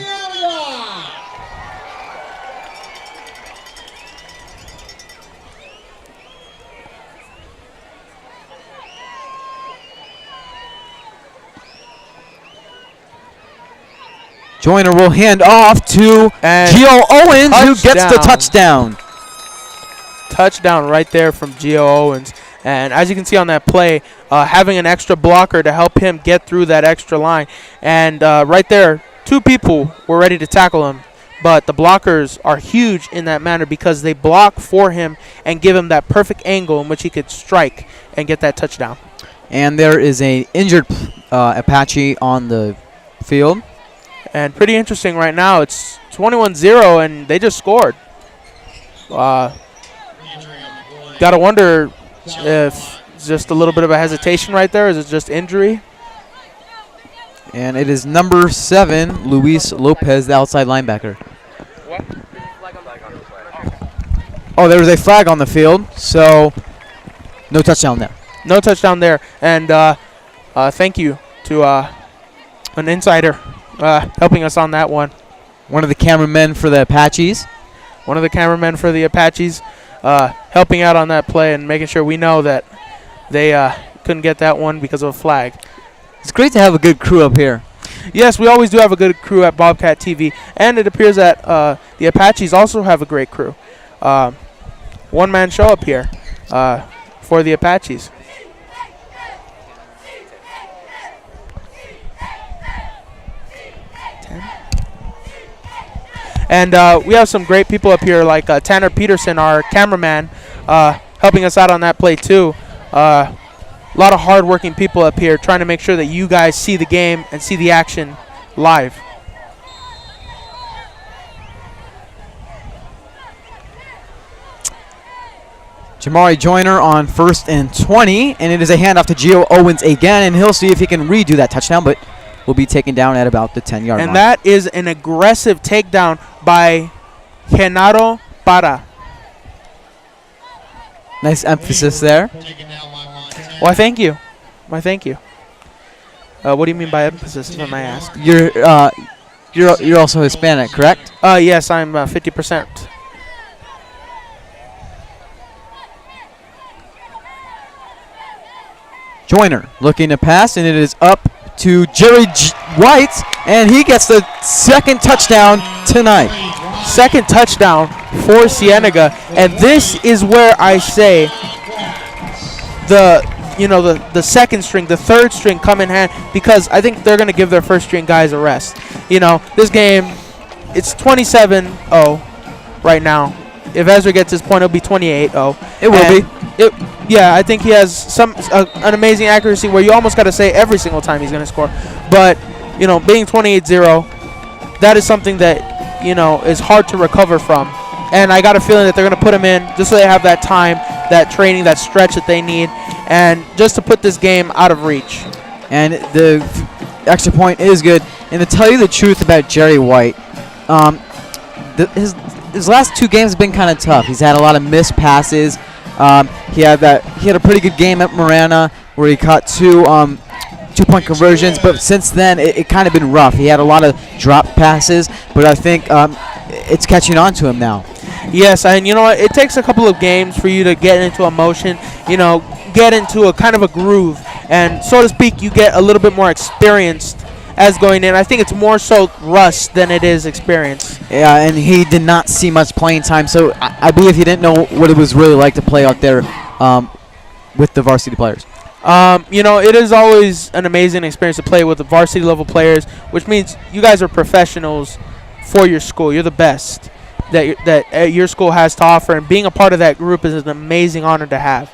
Joyner will hand off to Gio Owens, who gets the touchdown. Touchdown right there from Gio Owens. And as you can see on that play, having an extra blocker to help him get through that extra line. And right there, 2 people were ready to tackle him. But the blockers are huge in that manner because they block for him and give him that perfect angle in which he could strike and get that touchdown. And there is an injured Apache on the field. And pretty interesting right now. It's 21-0, and they just scored. Got to wonder if it's just a little bit of a hesitation right there. Is it just injury? And it is number 7, Luis Lopez, the outside linebacker. Oh, there was a flag on the field, so no touchdown there. No touchdown there. And thank you to an insider helping us on that one. One of the cameramen for the Apaches. One of the cameramen for the Apaches helping out on that play and making sure we know that they couldn't get that one because of a flag. It's great to have a good crew up here. Yes, we always do have a good crew at Bobcat TV, and it appears that the Apaches also have a great crew. One-man show up here for the Apaches. And we have some great people up here like Tanner Peterson, our cameraman, helping us out on that play too. A lot of hard-working people up here trying to make sure that you guys see the game and see the action live. Jamari Joyner on 1st and 20, and it is a handoff to Gio Owens again, and he'll see if he can redo that touchdown, but will be taken down at about the 10-yard line. And that is an aggressive takedown by Genaro Para. Nice emphasis there. Why, thank you. Why, thank you. What do you mean by emphasis, if I may ask? You're also Hispanic, correct? Yes, I'm 50%. Joyner looking to pass, and it is up to Jerry White, and he gets the second touchdown tonight. Second touchdown for Cienega, and this is where I say the second string, the third string come in hand, because I think they're going to give their first string guys a rest. This game, it's 27-0 right now. If Ezra gets his point, it'll be 28-0. It will be. Yeah, I think he has an amazing accuracy where you almost got to say every single time he's going to score. But, being 28-0, that is something that, is hard to recover from. And I got a feeling that they're going to put him in just so they have that time, that training, that stretch that they need, and just to put this game out of reach. And the extra point is good. And to tell you the truth about Jerry White, his last 2 games have been kind of tough. He's had a lot of missed passes. He had a pretty good game at Marana where he caught 2-point conversions, but since then it kind of been rough. He had a lot of drop passes, but I think it's catching on to him now. Yes, and you know what? It takes a couple of games for you to get into a motion, get into a kind of a groove, and so to speak, you get a little bit more experienced as going in. I think it's more so rust than it is experience. Yeah, and he did not see much playing time, so I believe he didn't know what it was really like to play out there with the varsity players. It is always an amazing experience to play with the varsity level players, which means you guys are professionals for your school. You're the best that your school has to offer, and being a part of that group is an amazing honor to have.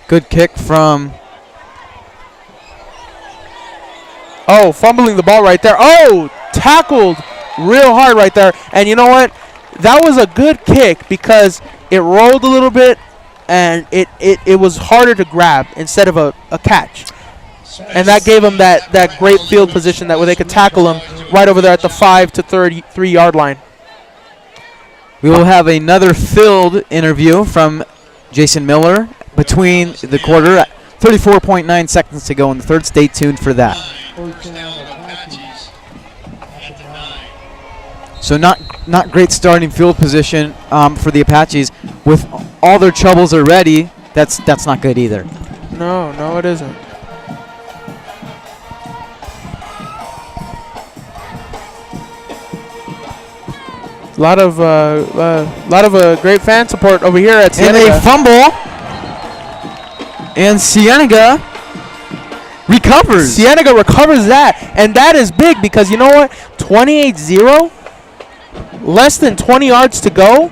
Good kick from... Oh, fumbling the ball right there. Oh, tackled real hard right there. And you know what? That was a good kick because it rolled a little bit and it was harder to grab instead of a catch. And that gave them that great field position where they could tackle him right over there at the 5 to 33-yard line. We will have another filled interview from Jason Miller between the quarter. 34.9 seconds to go in the third. Stay tuned for that. So not great starting field position for the Apaches. With all their troubles already, that's not good either. No, it isn't. A lot of great fan support over here at Cienega. And a fumble. And Cienega recovers. Cienega recovers that, and that is big because you know what? 28-0, less than 20 yards to go,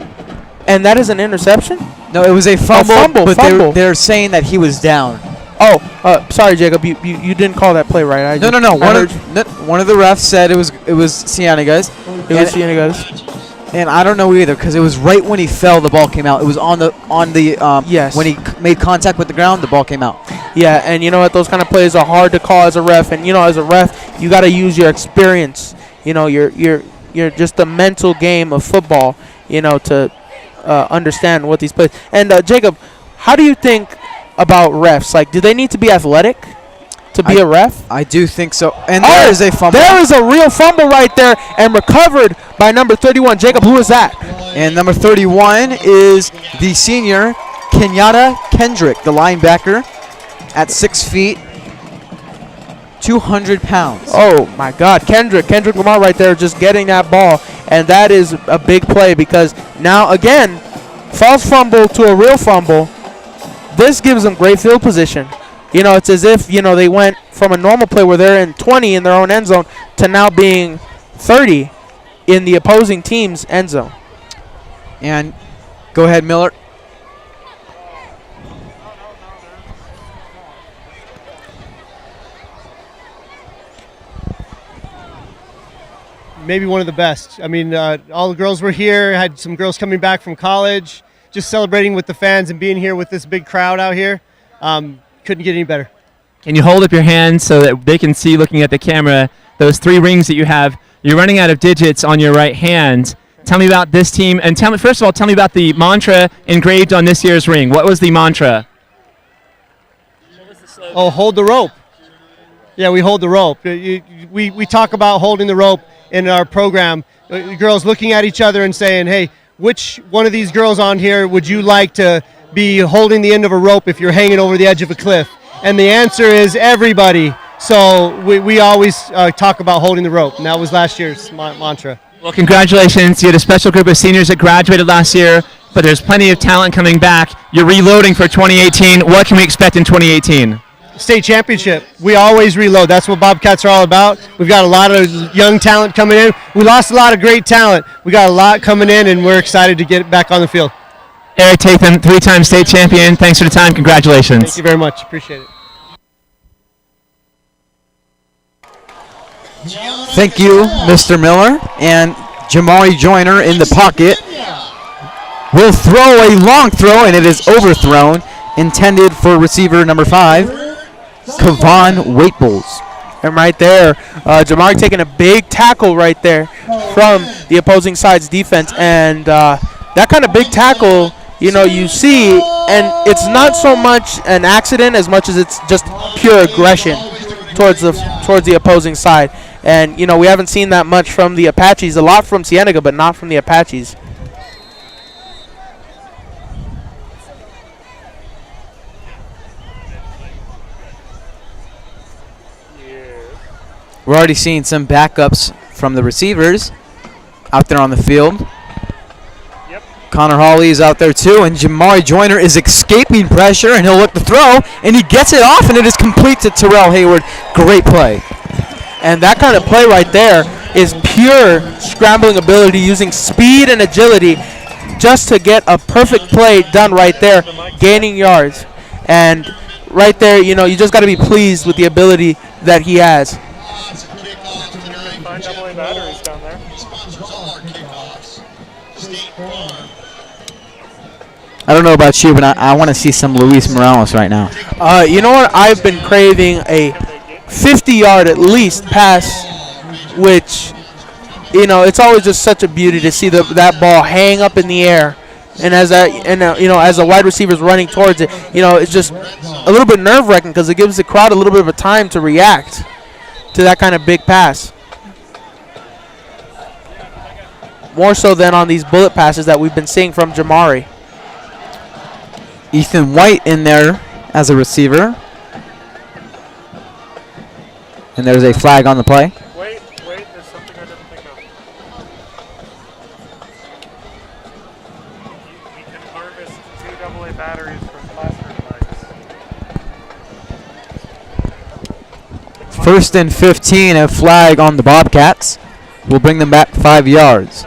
and that is an interception? No, it was a fumble, but fumble. They're saying that he was down. Oh, sorry, Jacob. You didn't call that play right. No. One of the refs said it was Cienega's. It was Cienega's. And I don't know either because it was right when he fell, the ball came out. It was on the yes. When he made contact with the ground, the ball came out. Yeah, and you know what? Those kind of plays are hard to call as a ref, and you know, as a ref, you got to use your experience. You know, you're just the mental game of football. You know, to understand what these plays. And Jacob, how do you think about refs? Like, do they need to be athletic to be a ref? I do think so. And there is a fumble. There is a real fumble right there, and recovered by number 31. Jacob, who is that? And number 31 is the senior Kenyatta Kendrick, the linebacker, at 6 feet, 200 pounds. Oh my God, Kendrick Lamar right there, just getting that ball, and that is a big play because now again, false fumble to a real fumble. This gives them great field position. You know, it's as if, you know, they went from a normal play where they're in 20 in their own end zone to now being 30 in the opposing team's end zone. And go ahead, Miller. Maybe one of the best. I mean, all the girls were here. Had some girls coming back from college, just celebrating with the fans and being here with this big crowd out here. Couldn't get any better. Can you hold up your hands so that they can see, looking at the camera, those 3 rings that you have? You're running out of digits on your right hand. Tell me about this team, and first of all, tell me about the mantra engraved on this year's ring. What was the mantra? Oh, hold the rope. Yeah, we hold the rope. We talk about holding the rope in our program. Girls looking at each other and saying, hey, which one of these girls on here would you like to be holding the end of a rope if you're hanging over the edge of a cliff? And the answer is everybody. So we always talk about holding the rope, and that was last year's mantra. Well, congratulations. You had a special group of seniors that graduated last year, but there's plenty of talent coming back. You're reloading for 2018. What can we expect in 2018? State championship. We always reload. That's what Bobcats are all about. We've got a lot of young talent coming in. We lost a lot of great talent. We got a lot coming in, and we're excited to get back on the field. Eric Tathan, 3-time state champion. Thanks for the time. Congratulations. Thank you very much. Appreciate it. Thank you, Mr. Miller. And Jamari Joyner in the pocket will throw a long throw, and it is overthrown, intended for receiver number 5, Kavan Waitbulls. And right there, Jamari taking a big tackle right there from the opposing side's defense. And that kind of big tackle, you know, you see, and it's not so much an accident as much as it's just pure aggression towards the opposing side. And, you know, we haven't seen that much from the Apaches. A lot from Cienega, but not from the Apaches. We're already seeing some backups from the receivers out there on the field. Yep. Connor Hawley is out there too, and Jamari Joyner is escaping pressure, and he'll look to throw, and he gets it off, and it is complete to Terrell Hayward. Great play. And that kind of play right there is pure scrambling ability, using speed and agility just to get a perfect play done right there, gaining yards. And right there, you know, you just got to be pleased with the ability that he has. Fine AA batteries down there. I don't know about you, but I want to see some Luis Morales right now. You know what? I've been craving a 50-yard at least pass, which, you know, it's always just such a beauty to see that ball hang up in the air. And as the wide receiver's running towards it, you know, it's just a little bit nerve-wracking because it gives the crowd a little bit of a time to react to that kind of big pass. More so than on these bullet passes that we've been seeing from Jamari. Ethan White in there as a receiver. And there's a flag on the play. Wait, there's something I didn't think of. We can harvest 2 AA batteries from classroom lights. First and 15, a flag on the Bobcats. Will bring them back 5 yards.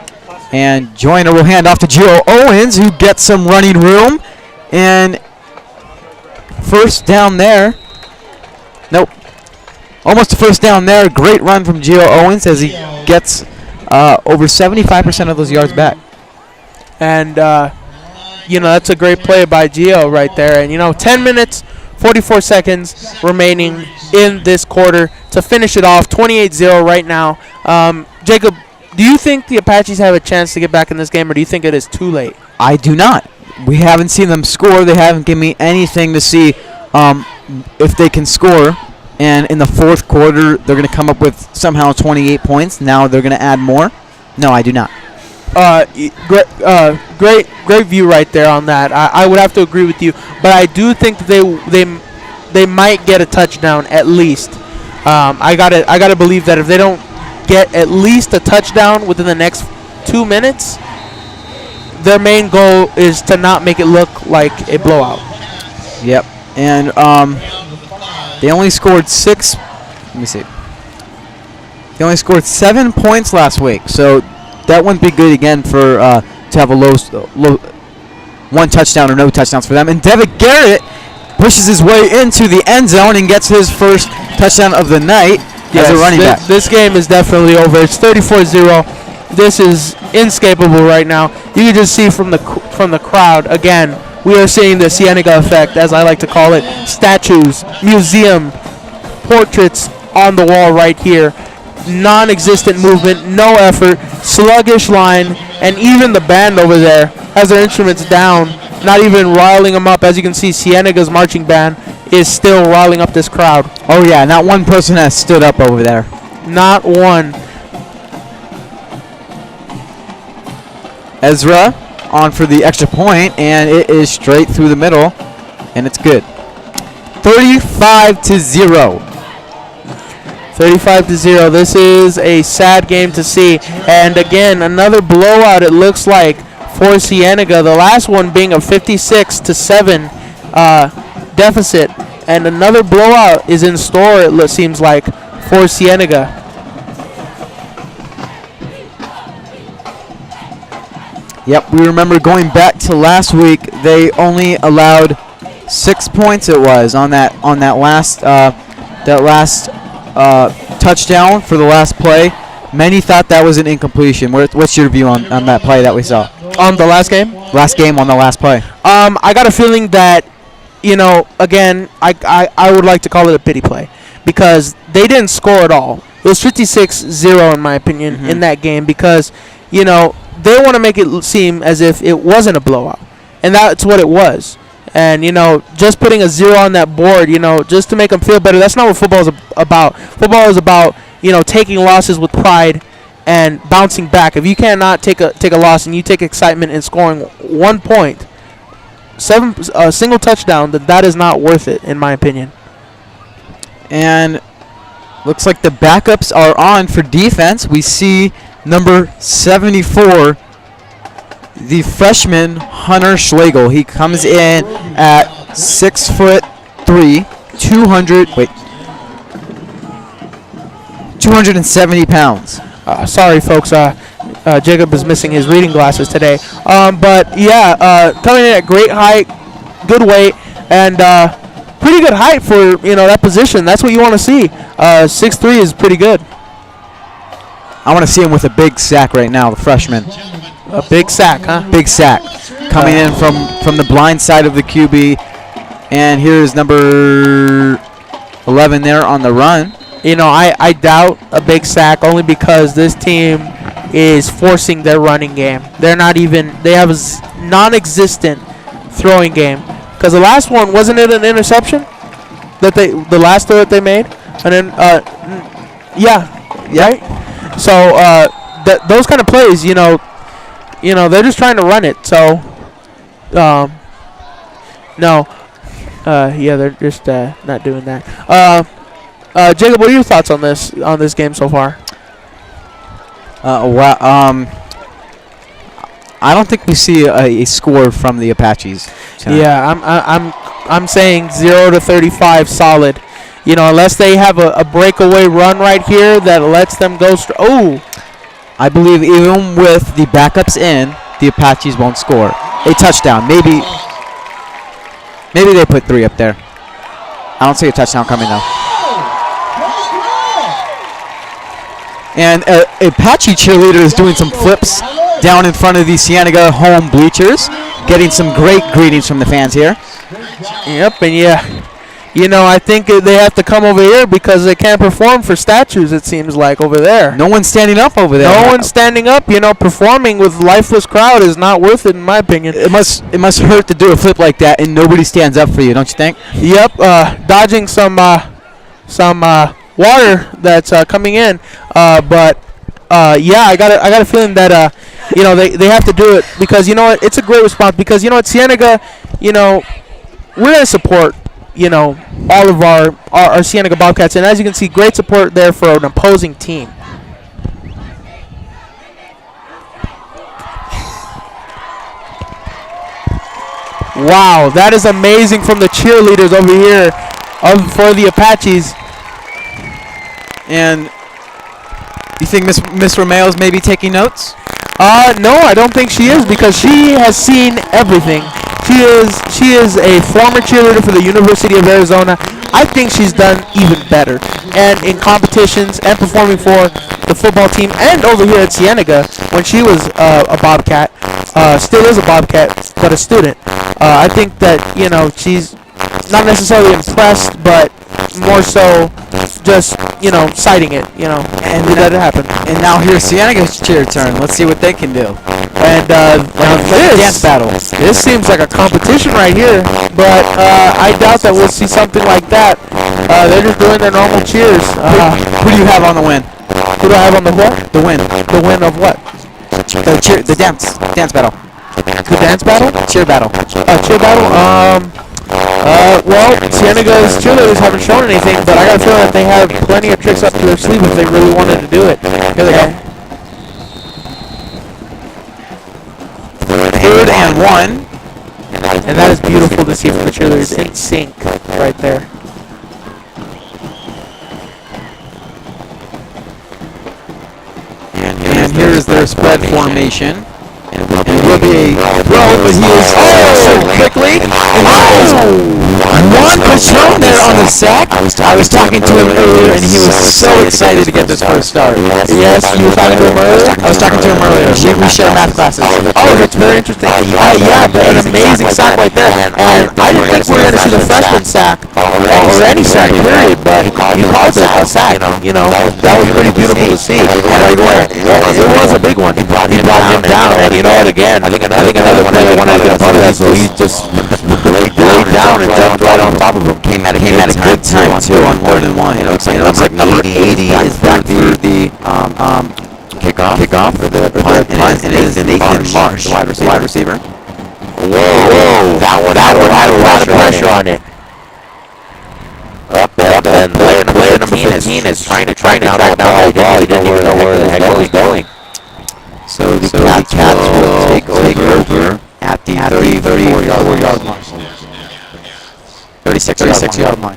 And Joyner will hand off to Gio Owens, who gets some running room. And first down there. Nope. Almost a first down there. Great run from Gio Owens as he gets over 75% of those yards back. And, that's a great play by Gio right there. And, 10 minutes, 44 seconds remaining in this quarter to finish it off. 28-0 right now. Jacob, do you think the Apaches have a chance to get back in this game, or do you think it is too late? I do not. We haven't seen them score. They haven't given me anything to see if they can score. And in the fourth quarter, they're going to come up with somehow 28 points. Now they're going to add more. No, I do not. Great view right there on that. I would have to agree with you, but I do think they might get a touchdown at least. I gotta believe that if they don't get at least a touchdown within the next 2 minutes, their main goal is to not make it look like a blowout. Yep, and they only scored 6. Let me see. They only scored 7 points last week, so that wouldn't be good again for to have a low one touchdown or no touchdowns for them. And Devitt Garrett pushes his way into the end zone and gets his first touchdown of the night as a running back. This game is definitely over. It's 34-0. This is inescapable right now. You can just see from the crowd again. We are seeing the Cienega effect, as I like to call it. Statues, museum, portraits on the wall right here. Non-existent movement, no effort, sluggish line, and even the band over there has their instruments down, not even riling them up. As you can see, Cienega's marching band is still riling up this crowd. Oh yeah, not one person has stood up over there. Not one. Ezra on for the extra point, and it is straight through the middle, and it's good. 35-0. 35-0. This is a sad game to see. And again, another blowout it looks like for Cienega. The last one being a 56-7 deficit. And another blowout is in store, it seems like, for Cienega. Yep, we remember going back to last week, they only allowed 6 points it was on that last touchdown for the last play. Many thought that was an incompletion. What's your view on that play that we saw? On the last game? Last game on the last play. I got a feeling that, again, I would like to call it a pity play because they didn't score at all. It was 56-0 in my opinion in that game because, they want to make it seem as if it wasn't a blowout. And that's what it was. And, just putting a 0 on that board, just to make them feel better, that's not what football is about. Football is about, taking losses with pride and bouncing back. If you cannot take a loss and you take excitement in scoring 1 point, a single touchdown, that is not worth it, in my opinion. And looks like the backups are on for defense. We see number 74, the freshman Hunter Schlegel. He comes in at 6'3", 270 pounds. Sorry, folks. Jacob is missing his reading glasses today. But yeah, coming in at great height, good weight, and pretty good height for that position. That's what you want to see. 6'3" is pretty good. I want to see him with a big sack right now, the freshman. A big sack, huh? Big sack. Coming in from the blind side of the QB. And here's number 11 there on the run. I doubt a big sack only because this team is forcing their running game. They have a non-existent throwing game. Because the last one, wasn't it an interception? The last throw that they made? And then, yeah. Right? So, those kind of plays, they're just trying to run it. So, no. They're just not doing that. Jacob, what are your thoughts on this game so far? I don't think we see a score from the Apaches tonight. Yeah, I'm saying 0-35 solid. unless they have a breakaway run right here that lets them go. I believe even with the backups in, the Apaches won't score. A touchdown. Maybe they put 3 up there. I don't see a touchdown coming though. And Apache cheerleader is doing some flips down in front of the Cienega home bleachers, getting some great greetings from the fans here. Yep, and I think they have to come over here because they can't perform for statues, it seems like, over there. No one's standing up over there. No one's standing up. Performing with lifeless crowd is not worth it, in my opinion. It must hurt to do a flip like that and nobody stands up for you, don't you think? Yep, dodging some water that's coming in, but I got a feeling that they have to do it because it's a great response because Cienega, we're gonna support all of our Cienega Bobcats, and as you can see, great support there for an opposing team. Wow, that is amazing from the cheerleaders over here for the Apaches. And you think Miss Romeo's maybe taking notes? No, I don't think she is because she has seen everything. She is a former cheerleader for the University of Arizona. I think she's done even better. And in competitions and performing for the football team and over here at Cienega when she was a Bobcat, still is a Bobcat, but a student. I think that, she's not necessarily impressed, but more so just, citing it, and we let it happen. And now here's Cienega's cheer turn. Let's see what they can do. And this dance battle. This seems like a competition right here, but I doubt that we'll see something like that. They're just doing their normal cheers. Who do you have on the win? Who do I have on the what? The win. The win of what? The dance battle. The dance battle? Cheer battle. Cheer battle? Well, Cienega's cheerleaders haven't shown anything, but I got a feeling that they have plenty of tricks up to their sleeve if they really wanted to do it. Here they go. 3rd and 1. And that is beautiful to see from the cheerleaders in sync right there. And here's their spread formation. And it will be a throw, but he is so quickly. One Patron there on the sack. I was talking to him earlier, and he was so excited to get this first start. Yes, you were talking to him earlier? I was talking to him earlier. We share math classes. Oh, that's very interesting. Yeah, an amazing sack right there. And I didn't think we were going to see the freshman sack, or any sack, period, but he called it a sack. That was pretty beautiful to see. It was a big one. He brought him down. And again, I think another player wanted to get a part of that, so he just laid down and jumped right on top of him. Came at a good time too on more than one. It looks like number 80 is back for the kickoff for the punt, and it is Nathan Marsh, the wide receiver. Whoa! That one had a lot of pressure on it. Up, and player number 15 is trying to track down that ball. He didn't even know where the heck he was going. So the Cats will take over at the 34-yard line. 36-yard line.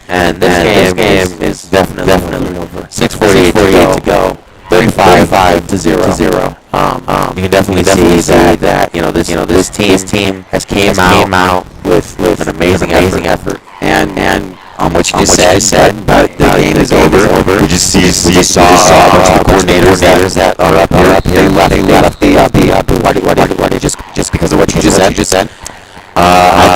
And this game is definitely over. 6:48 to go. 35-0. You can definitely see that this team has came out with an amazing effort. And on what you just said, but the game is over. We just saw a bunch of coordinators that are up here. They left the just because of what you just said. I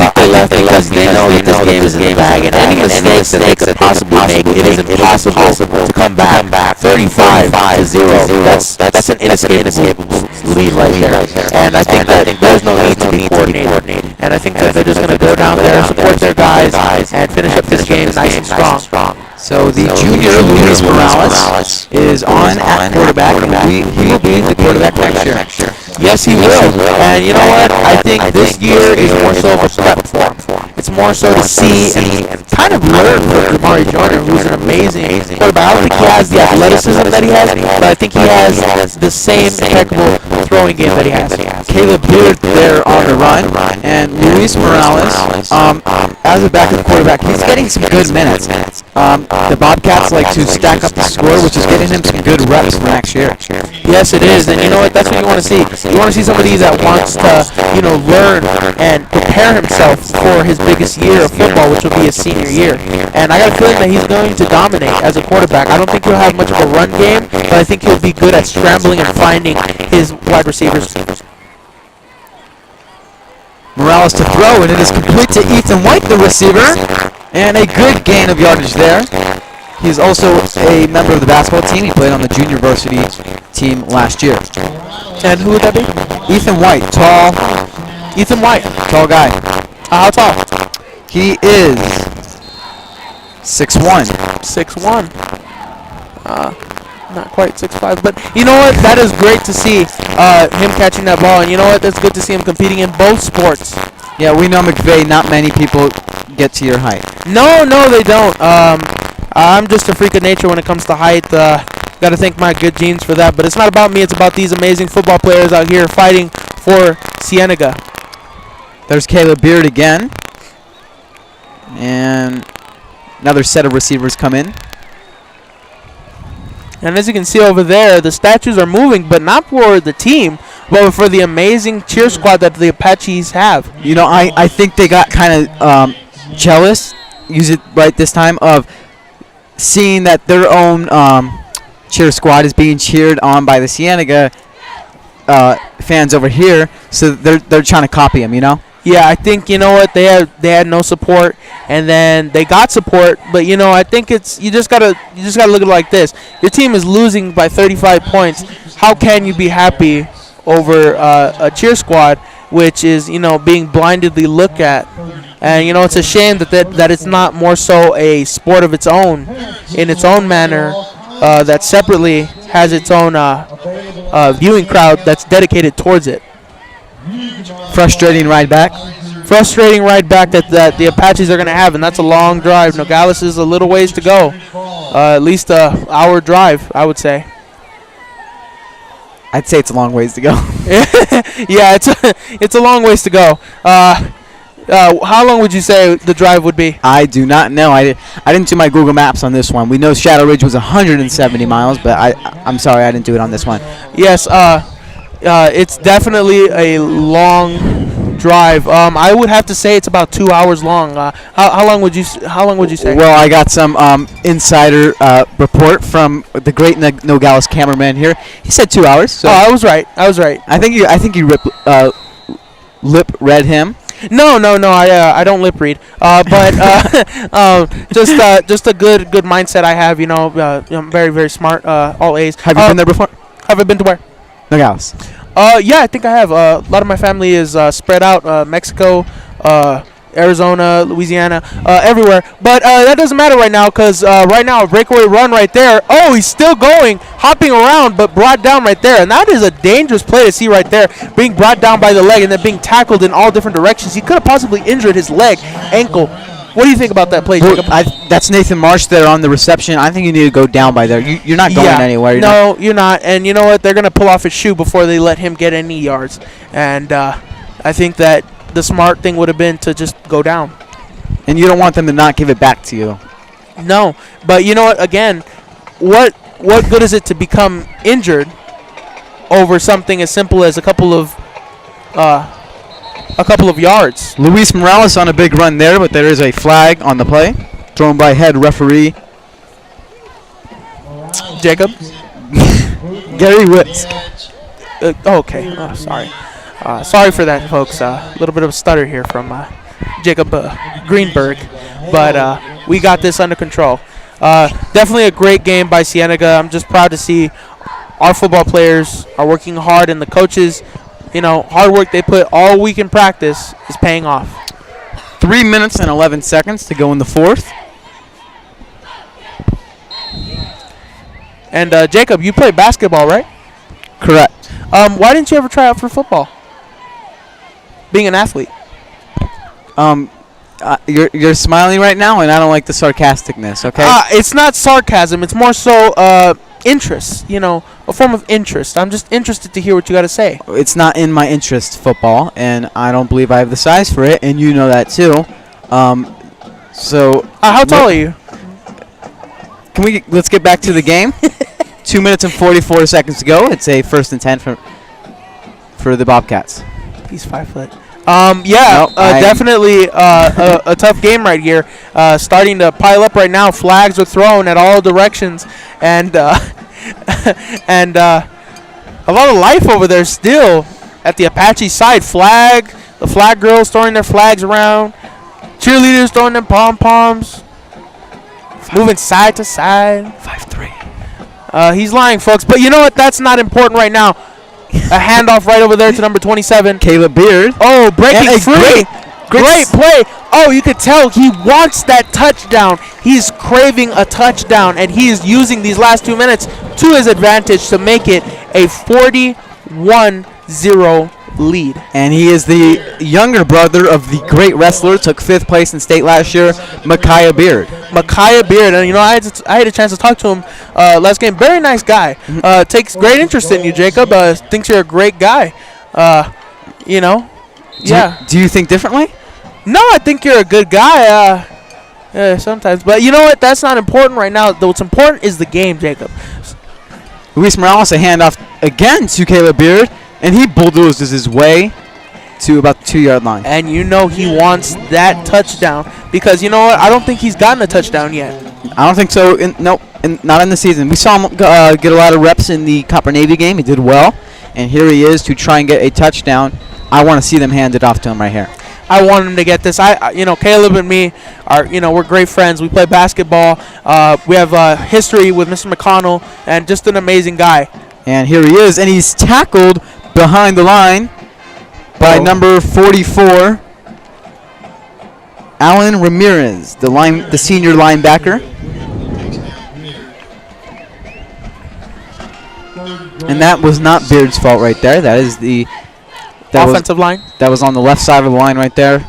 think they left because they know that this game is in the bag, and any mistakes that they could possibly make, it is impossible to come back. 35-0. That's an inescapable lead right there. And I think that there's no need to be coordinated. And I think that they're just going to go down there, support their guys, and finish up this game nice and strong. So the junior Luis Morales is on at quarterback, and he will be the quarterback next year. Yes, he will. And you know what? I think this year is more so of a prep for him. It's more so to see and kind of learn from Jamari Joyner, who's an amazing quarterback. I don't think he has the athleticism that he has, but I think he has the same impeccable throwing game that he has. Caleb Beard there on the run, and Luis Morales, as a backup quarterback, he's getting some good minutes. The Bobcats like to stack up the score, which is getting him some good reps for next year. Yes, it is, and you know what? That's what you want to see. You want to see somebody that wants to, learn and prepare himself for his biggest year of football, which will be his senior year. And I got a feeling that he's going to dominate as a quarterback. I don't think he'll have much of a run game, but I think he'll be good at scrambling and finding his wide receivers. Morales to throw, and it is complete to Ethan White, the receiver, and a good gain of yardage there. He's also a member of the basketball team. He played on the junior varsity team last year. And who would that be? Ethan White, tall. Ethan White. Tall guy. How tall? He is 6'1". 6'1". Not quite 6'5", but you know what? That is great to see him catching that ball, and you know what? That's good to see him competing in both sports. Yeah, we know McVeigh. Not many people get to your height. No, they don't. I'm just a freak of nature when it comes to height. Got to thank my good genes for that. But it's not about me. It's about these amazing football players out here fighting for Cienega. There's Caleb Beard again. And another set of receivers come in. And as you can see over there, the statues are moving, but not for the team, but for the amazing cheer squad that the Apaches have. You know, I think they got kind of jealous, use it right this time, of seeing that their own cheer squad is being cheered on by the Cienega fans over here, so they're trying to copy them, you know? Yeah, I think, you know what, they had no support, and then they got support, but you know, I think it's you just gotta look at it like this. Your team is losing by 35 points. How can you be happy over a cheer squad which is, you know, being blindly looked at? And you know, it's a shame that it's not more so a sport of its own, in its own manner, that separately has its own viewing crowd that's dedicated towards it. Frustrating ride back that the Apaches are going to have, and that's a long drive. Nogales is a little ways to go, at least a hour drive, I would say. I'd say it's a long ways to go. Yeah, it's a long ways to go. How long would you say the drive would be? I do not know. I didn't do my Google Maps on this one. We know Shadow Ridge was 170 miles, but I'm sorry I didn't do it on this one. Yes, it's definitely a long drive. I would have to say it's about 2 hours long. How long would you say? Well, I got some insider report from the great Nogales cameraman here. He said 2 hours. So I was right. I think you lip read him. No. I don't lip read. But just a good mindset I have. You know, I'm very, very smart. All A's. Have you been there before? Have I been to where? Nogales. Yeah, I think I have. A lot of my family is spread out. Mexico, Arizona, Louisiana, everywhere. But that doesn't matter right now, because right now a breakaway run right there. Oh, he's still going, hopping around, but brought down right there. And that is a dangerous play to see right there, being brought down by the leg and then being tackled in all different directions. He could have possibly injured his leg, ankle. What do you think about that play, Jacob? That's Nathan Marsh there on the reception. I think you need to go down by there. You're not going anywhere. You're not. And you know what? They're going to pull off his shoe before they let him get any yards. And I think that the smart thing would have been to just go down. And you don't want them to not give it back to you. No. But you know what? Again, what good is it to become injured over something as simple as a couple of yards? Luis Morales on a big run there, but there is a flag on the play, thrown by head referee Jacob. Gary Witz. Okay. Oh, sorry. Sorry for that, folks. A little bit of a stutter here from Jacob Greenberg, but we got this under control. Definitely a great game by Cienega. I'm just proud to see our football players are working hard, and the coaches, you know, hard work they put all week in practice is paying off. 3 minutes and 11 seconds to go in the fourth. And Jacob, you play basketball, right? Correct. Why didn't you ever try out for football? Being an athlete. You're smiling right now, and I don't like the sarcasticness. Okay. It's not sarcasm. It's more so interest. You know, a form of interest. I'm just interested to hear what you got to say. It's not in my interest, football, and I don't believe I have the size for it, and you know that too. So how tall are you? Let's get back to the game. 2 minutes and 44 seconds to go. It's a 1st and 10 for the Bobcats. He's 5 foot. Definitely a tough game right here. Starting to pile up right now. Flags are thrown at all directions, and and a lot of life over there still at the Apache side. The flag girls throwing their flags around. Cheerleaders throwing their pom-poms. Moving side to side. 5-3. He's lying, folks. But you know what? That's not important right now. A handoff right over there to number 27. Caleb Beard. Oh, breaking free. Great play. Oh, you could tell he wants that touchdown. He's craving a touchdown, and he is using these last 2 minutes to his advantage to make it a 41-0 lead. And he is the younger brother of the great wrestler, took 5th place in state last year, Micaiah Beard. And you know, I had a chance to talk to him last game. Very nice guy. Takes great interest in you, Jacob. Thinks you're a great guy. You know. Do you think differently? No, I think you're a good guy. Sometimes, but you know what? That's not important right now. What's important is the game, Jacob. Luis Morales a handoff again to Caleb Beard, and he bulldozes his way to about the 2-yard line. And you know he wants that touchdown because you know what? I don't think he's gotten a touchdown yet. I don't think so. Nope, not in the season. We saw him get a lot of reps in the Copper Navy game. He did well, and here he is to try and get a touchdown. I want to see them hand it off to him right here. I want him to get this. Caleb and me are, we're great friends. We play basketball. We have history with Mr. McConnell, and just an amazing guy. And here he is, and he's tackled behind the line by number 44, Alan Ramirez, the senior linebacker. And that was not Beard's fault right there. That is the offensive line. That was on the left side of the line right there.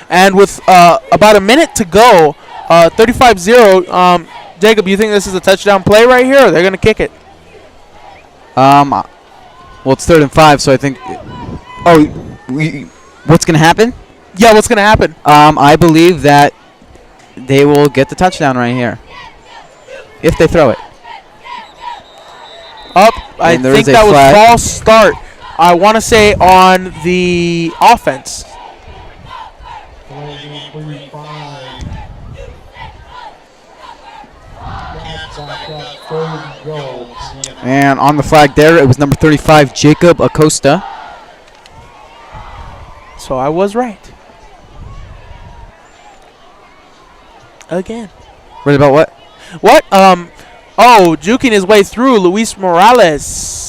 And with about a minute to go, 35-0, Jacob, you think this is a touchdown play right here, or they're going to kick it? Well, it's 3rd and 5, so I think. What's going to happen? Yeah, what's going to happen? I believe that they will get the touchdown right here if they throw it. I think that was false start. I want to say on the offense. And on the flag there, it was number 35, Jacob Acosta. So I was right. Again. Right about what? What? Juking his way through Luis Morales.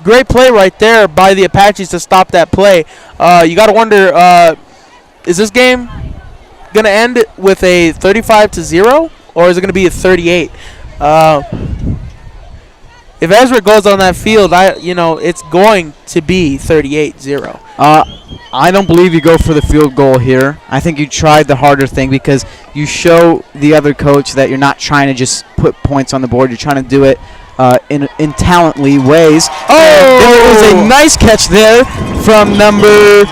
Great play right there by the Apaches to stop that play. You got to wonder, is this game going to end with a 35-0, or is it going to be a 38? If Ezra goes on that field, it's going to be 38-0. I don't believe you go for the field goal here. I think you tried the harder thing because you show the other coach that you're not trying to just put points on the board. You're trying to do it in talently ways. Oh! And there is a nice catch there from number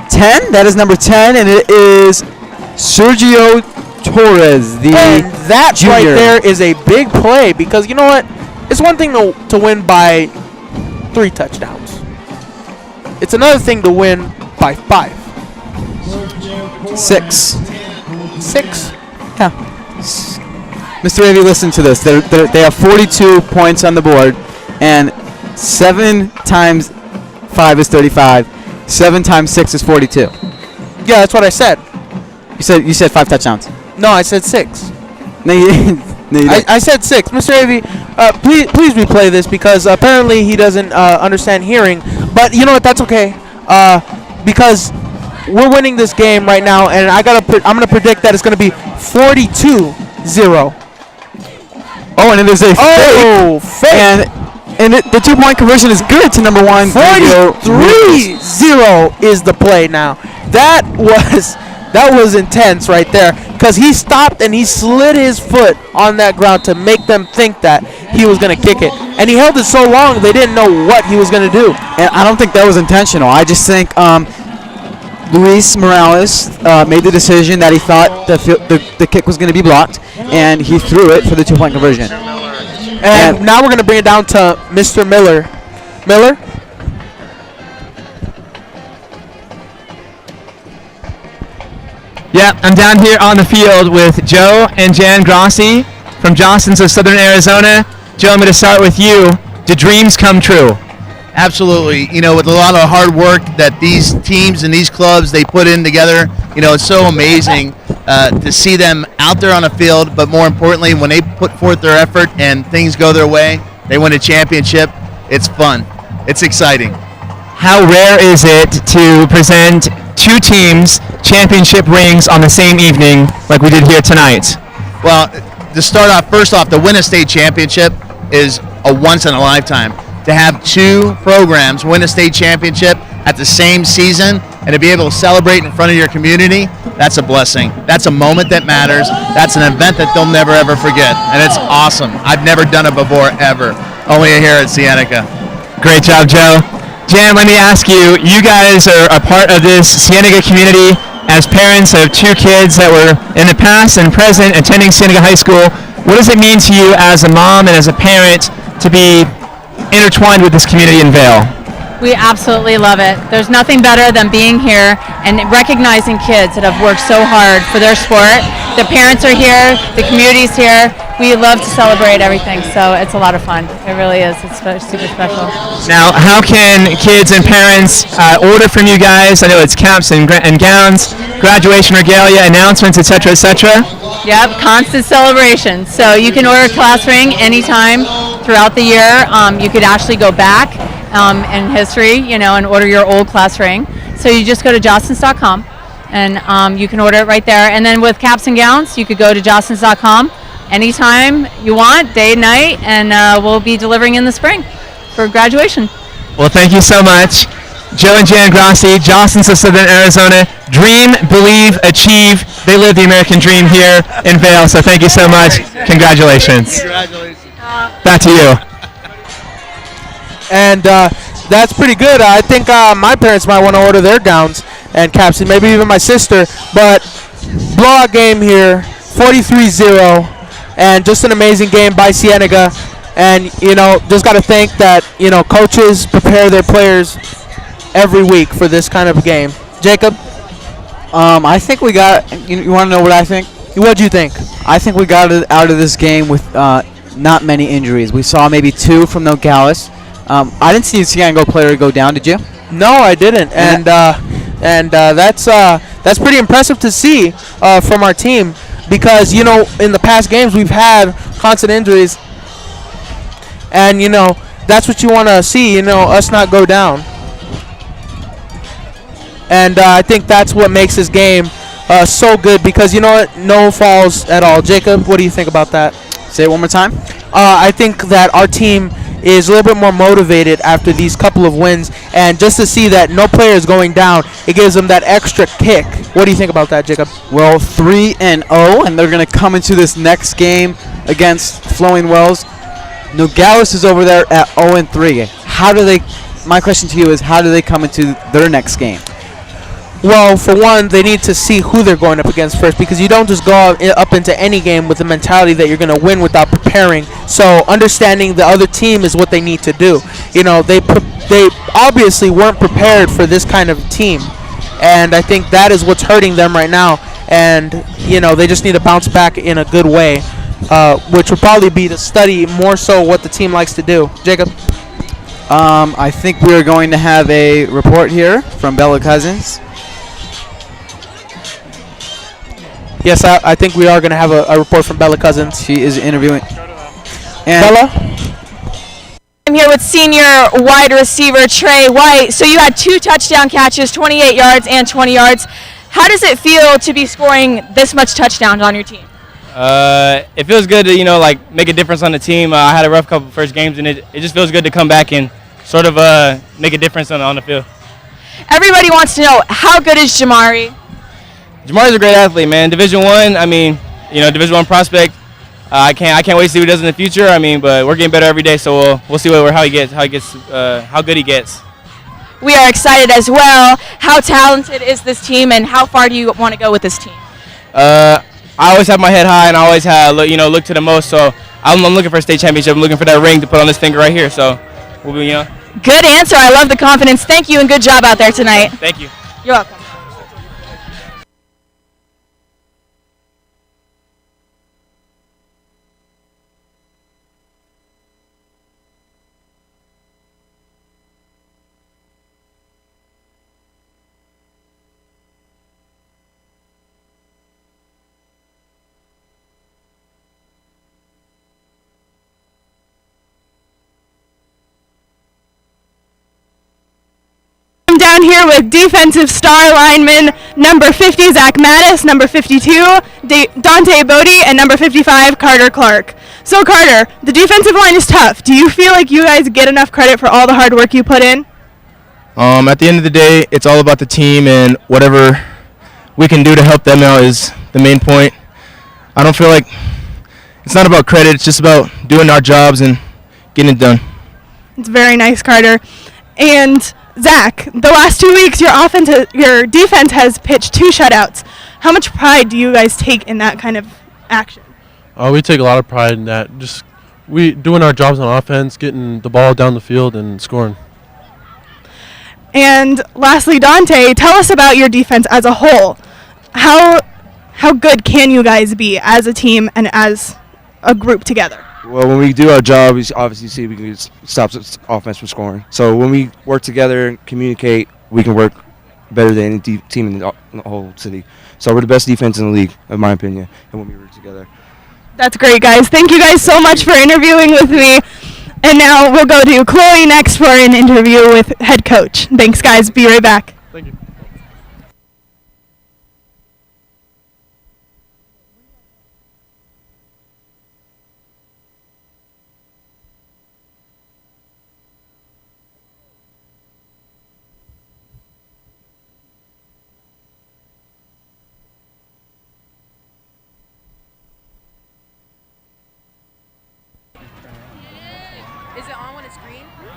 10. That is number 10, and it is Sergio Torres, and that junior. Right there is a big play because you know what? It's one thing to win by 3 touchdowns. It's another thing to win by 5. 6. Yeah. Mr. Avey, listen to this. They have 42 points on the board, and 7 times 5 is 35. 7 times 6 is 42. Yeah, that's what I said. You said 5 touchdowns. No, I said 6. No, you didn't. I said 6. Mr. Avey, please replay this because apparently he doesn't understand hearing. But you know what? That's okay. Because we're winning this game right now, and I'm gonna predict that it's gonna be 42-0. Oh, and it is a fake. And And the 2-point conversion is good to number one. 43-0 is the play now. That was intense right there because he stopped and he slid his foot on that ground to make them think that he was going to kick it. And he held it so long they didn't know what he was going to do. And I don't think that was intentional. I just think Luis Morales made the decision that he thought the kick was going to be blocked, and he threw it for the 2-point conversion. And now we're going to bring it down to Mr. Miller. Miller? Yeah, I'm down here on the field with Joe and Jan Grossi from Johnson's of Southern Arizona. Joe, I'm going to start with you. Do dreams come true? Absolutely. You know, with a lot of hard work that these teams and these clubs, they put in together, you know, it's so amazing to see them out there on a field, but more importantly, when they put forth their effort and things go their way, they win a championship. It's fun. It's exciting. How rare is it to present two teams championship rings on the same evening like we did here tonight? Well, to start off, first off, to win a state championship is a once in a lifetime. To have two programs win a state championship at the same season and to be able to celebrate in front of your community, that's a blessing. That's a moment that matters. That's an event that they'll never ever forget. And it's awesome. I've never done it before, ever. Only here at Cienega. Great job, Joe. Jan, let me ask you, you guys are a part of this Cienega community as parents of two kids that were in the past and present attending Cienega High School. What does it mean to you as a mom and as a parent to be intertwined with this community in Vail? We absolutely love it. There's nothing better than being here and recognizing kids that have worked so hard for their sport. The parents are here, the community's here. We love to celebrate everything, so it's a lot of fun. It really is. It's super special. Now, how can kids and parents order from you guys? I know it's caps and gowns, graduation regalia, announcements, etc., etc. Yep, constant celebration. So you can order a class ring anytime throughout the year. You could actually go back in history, you know, and order your old class ring. So you just go to jostens.com and you can order it right there. And then with caps and gowns, you could go to jostens.com anytime you want, day, night, and we'll be delivering in the spring for graduation. Well, thank you so much. Joe and Jan Grossi, Johnson's of Southern Arizona. Dream, believe, achieve. They live the American dream here in Vail, so thank you so much. Congratulations. Congratulations. Back to you. And that's pretty good. I think my parents might want to order their gowns and caps, and maybe even my sister. But blowout game here, 43-0, and just an amazing game by Cienega. And, you know, just got to think that, you know, coaches prepare their players every week for this kind of game. Jacob? I think we got, you want to know what I think? What do you think? I think we got it out of this game with not many injuries. We saw maybe two from Nogales. I didn't see a Cienega player go down, did you? No, I didn't. And that's pretty impressive to see from our team because, you know, in the past games we've had constant injuries. And, you know, that's what you want to see, you know, us not go down. And I think that's what makes this game so good because, you know what, no falls at all. Jacob, what do you think about that? Say it one more time. I think that our team is a little bit more motivated after these couple of wins. And just to see that no player is going down, it gives them that extra kick. What do you think about that, Jacob? Well, 3-0, and they're going to come into this next game against Flowing Wells. Nogales is over there at 0-3. How do they? My question to you is, how do they come into their next game? Well, for one, they need to see who they're going up against first because you don't just go up into any game with the mentality that you're going to win without preparing. So understanding the other team is what they need to do. You know, they obviously weren't prepared for this kind of team, and I think that is what's hurting them right now. And, you know, they just need to bounce back in a good way, which would probably be to study more so what the team likes to do. Jacob? I think we are going to have a report here from Bella Cousins. Yes, I think we are going to have a report from Bella Cousins. She is interviewing. And Bella? I'm here with senior wide receiver Trey White. So you had 2 touchdown catches, 28 yards and 20 yards. How does it feel to be scoring this much touchdowns on your team? It feels good to, like make a difference on the team. I had a rough couple first games, and it just feels good to come back and sort of make a difference on the field. Everybody wants to know, how good is Jamari? Jamari's a great athlete, man. Division I, Division I prospect. I can't wait to see what he does in the future. But we're getting better every day, so we'll see how good he gets. We are excited as well. How talented is this team, and how far do you want to go with this team? I always have my head high, and I always look to the most. So I'm looking for a state championship. I'm looking for that ring to put on this finger right here. So we'll be, Good answer. I love the confidence. Thank you, and good job out there tonight. Thank you. You're welcome. I'm down here with defensive star lineman number 50, Zach Mattis, number 52, Dante Bodie, and number 55, Carter Clark. So Carter, the defensive line is tough. Do you feel like you guys get enough credit for all the hard work you put in? At the end of the day, it's all about the team, and whatever we can do to help them out is the main point. I don't feel like it's not about credit. It's just about doing our jobs and getting it done. It's very nice, Carter. And Zach, the last 2 weeks, your defense has pitched 2 shutouts. How much pride do you guys take in that kind of action? We take a lot of pride in that. Just we doing our jobs on offense, getting the ball down the field and scoring. And lastly, Dante, tell us about your defense as a whole. How good can you guys be as a team and as a group together? Well, when we do our job, we obviously see we can stop offense from scoring. So when we work together and communicate, we can work better than any team in the whole city. So we're the best defense in the league, in my opinion, and when we work together. That's great, guys. Thank you guys so much for interviewing with me. And now we'll go to Chloe next for an interview with head coach. Thanks, guys. Be right back. Thank you.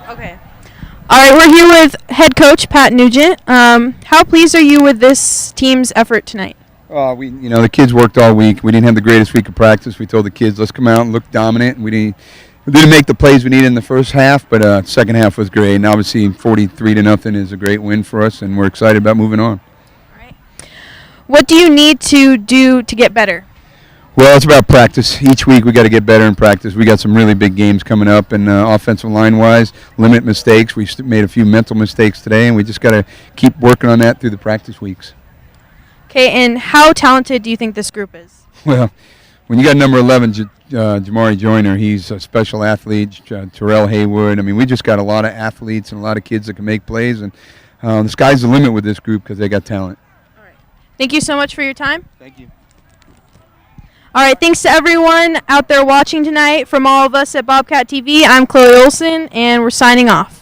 Okay. All right, we're here with head coach Pat Nugent. How pleased are you with this team's effort tonight? The kids worked all week. We didn't have the greatest week of practice. We told the kids, let's come out and look dominant. We didn't make the plays we needed in the first half, but second half was great. And obviously 43-0 is a great win for us, and we're excited about moving on. All right. What do you need to do to get better? Well, it's about practice. Each week we got to get better in practice. We got some really big games coming up, and offensive line-wise, limit mistakes. We made a few mental mistakes today, and we just got to keep working on that through the practice weeks. Okay, and how talented do you think this group is? Well, when you got number 11, Jamari Joyner, he's a special athlete. Terrell Haywood. We just got a lot of athletes and a lot of kids that can make plays, and the sky's the limit with this group because they got talent. Thank you so much for your time. Thank you. All right, thanks to everyone out there watching tonight. From all of us at Bobcat TV, I'm Chloe Olson, and we're signing off.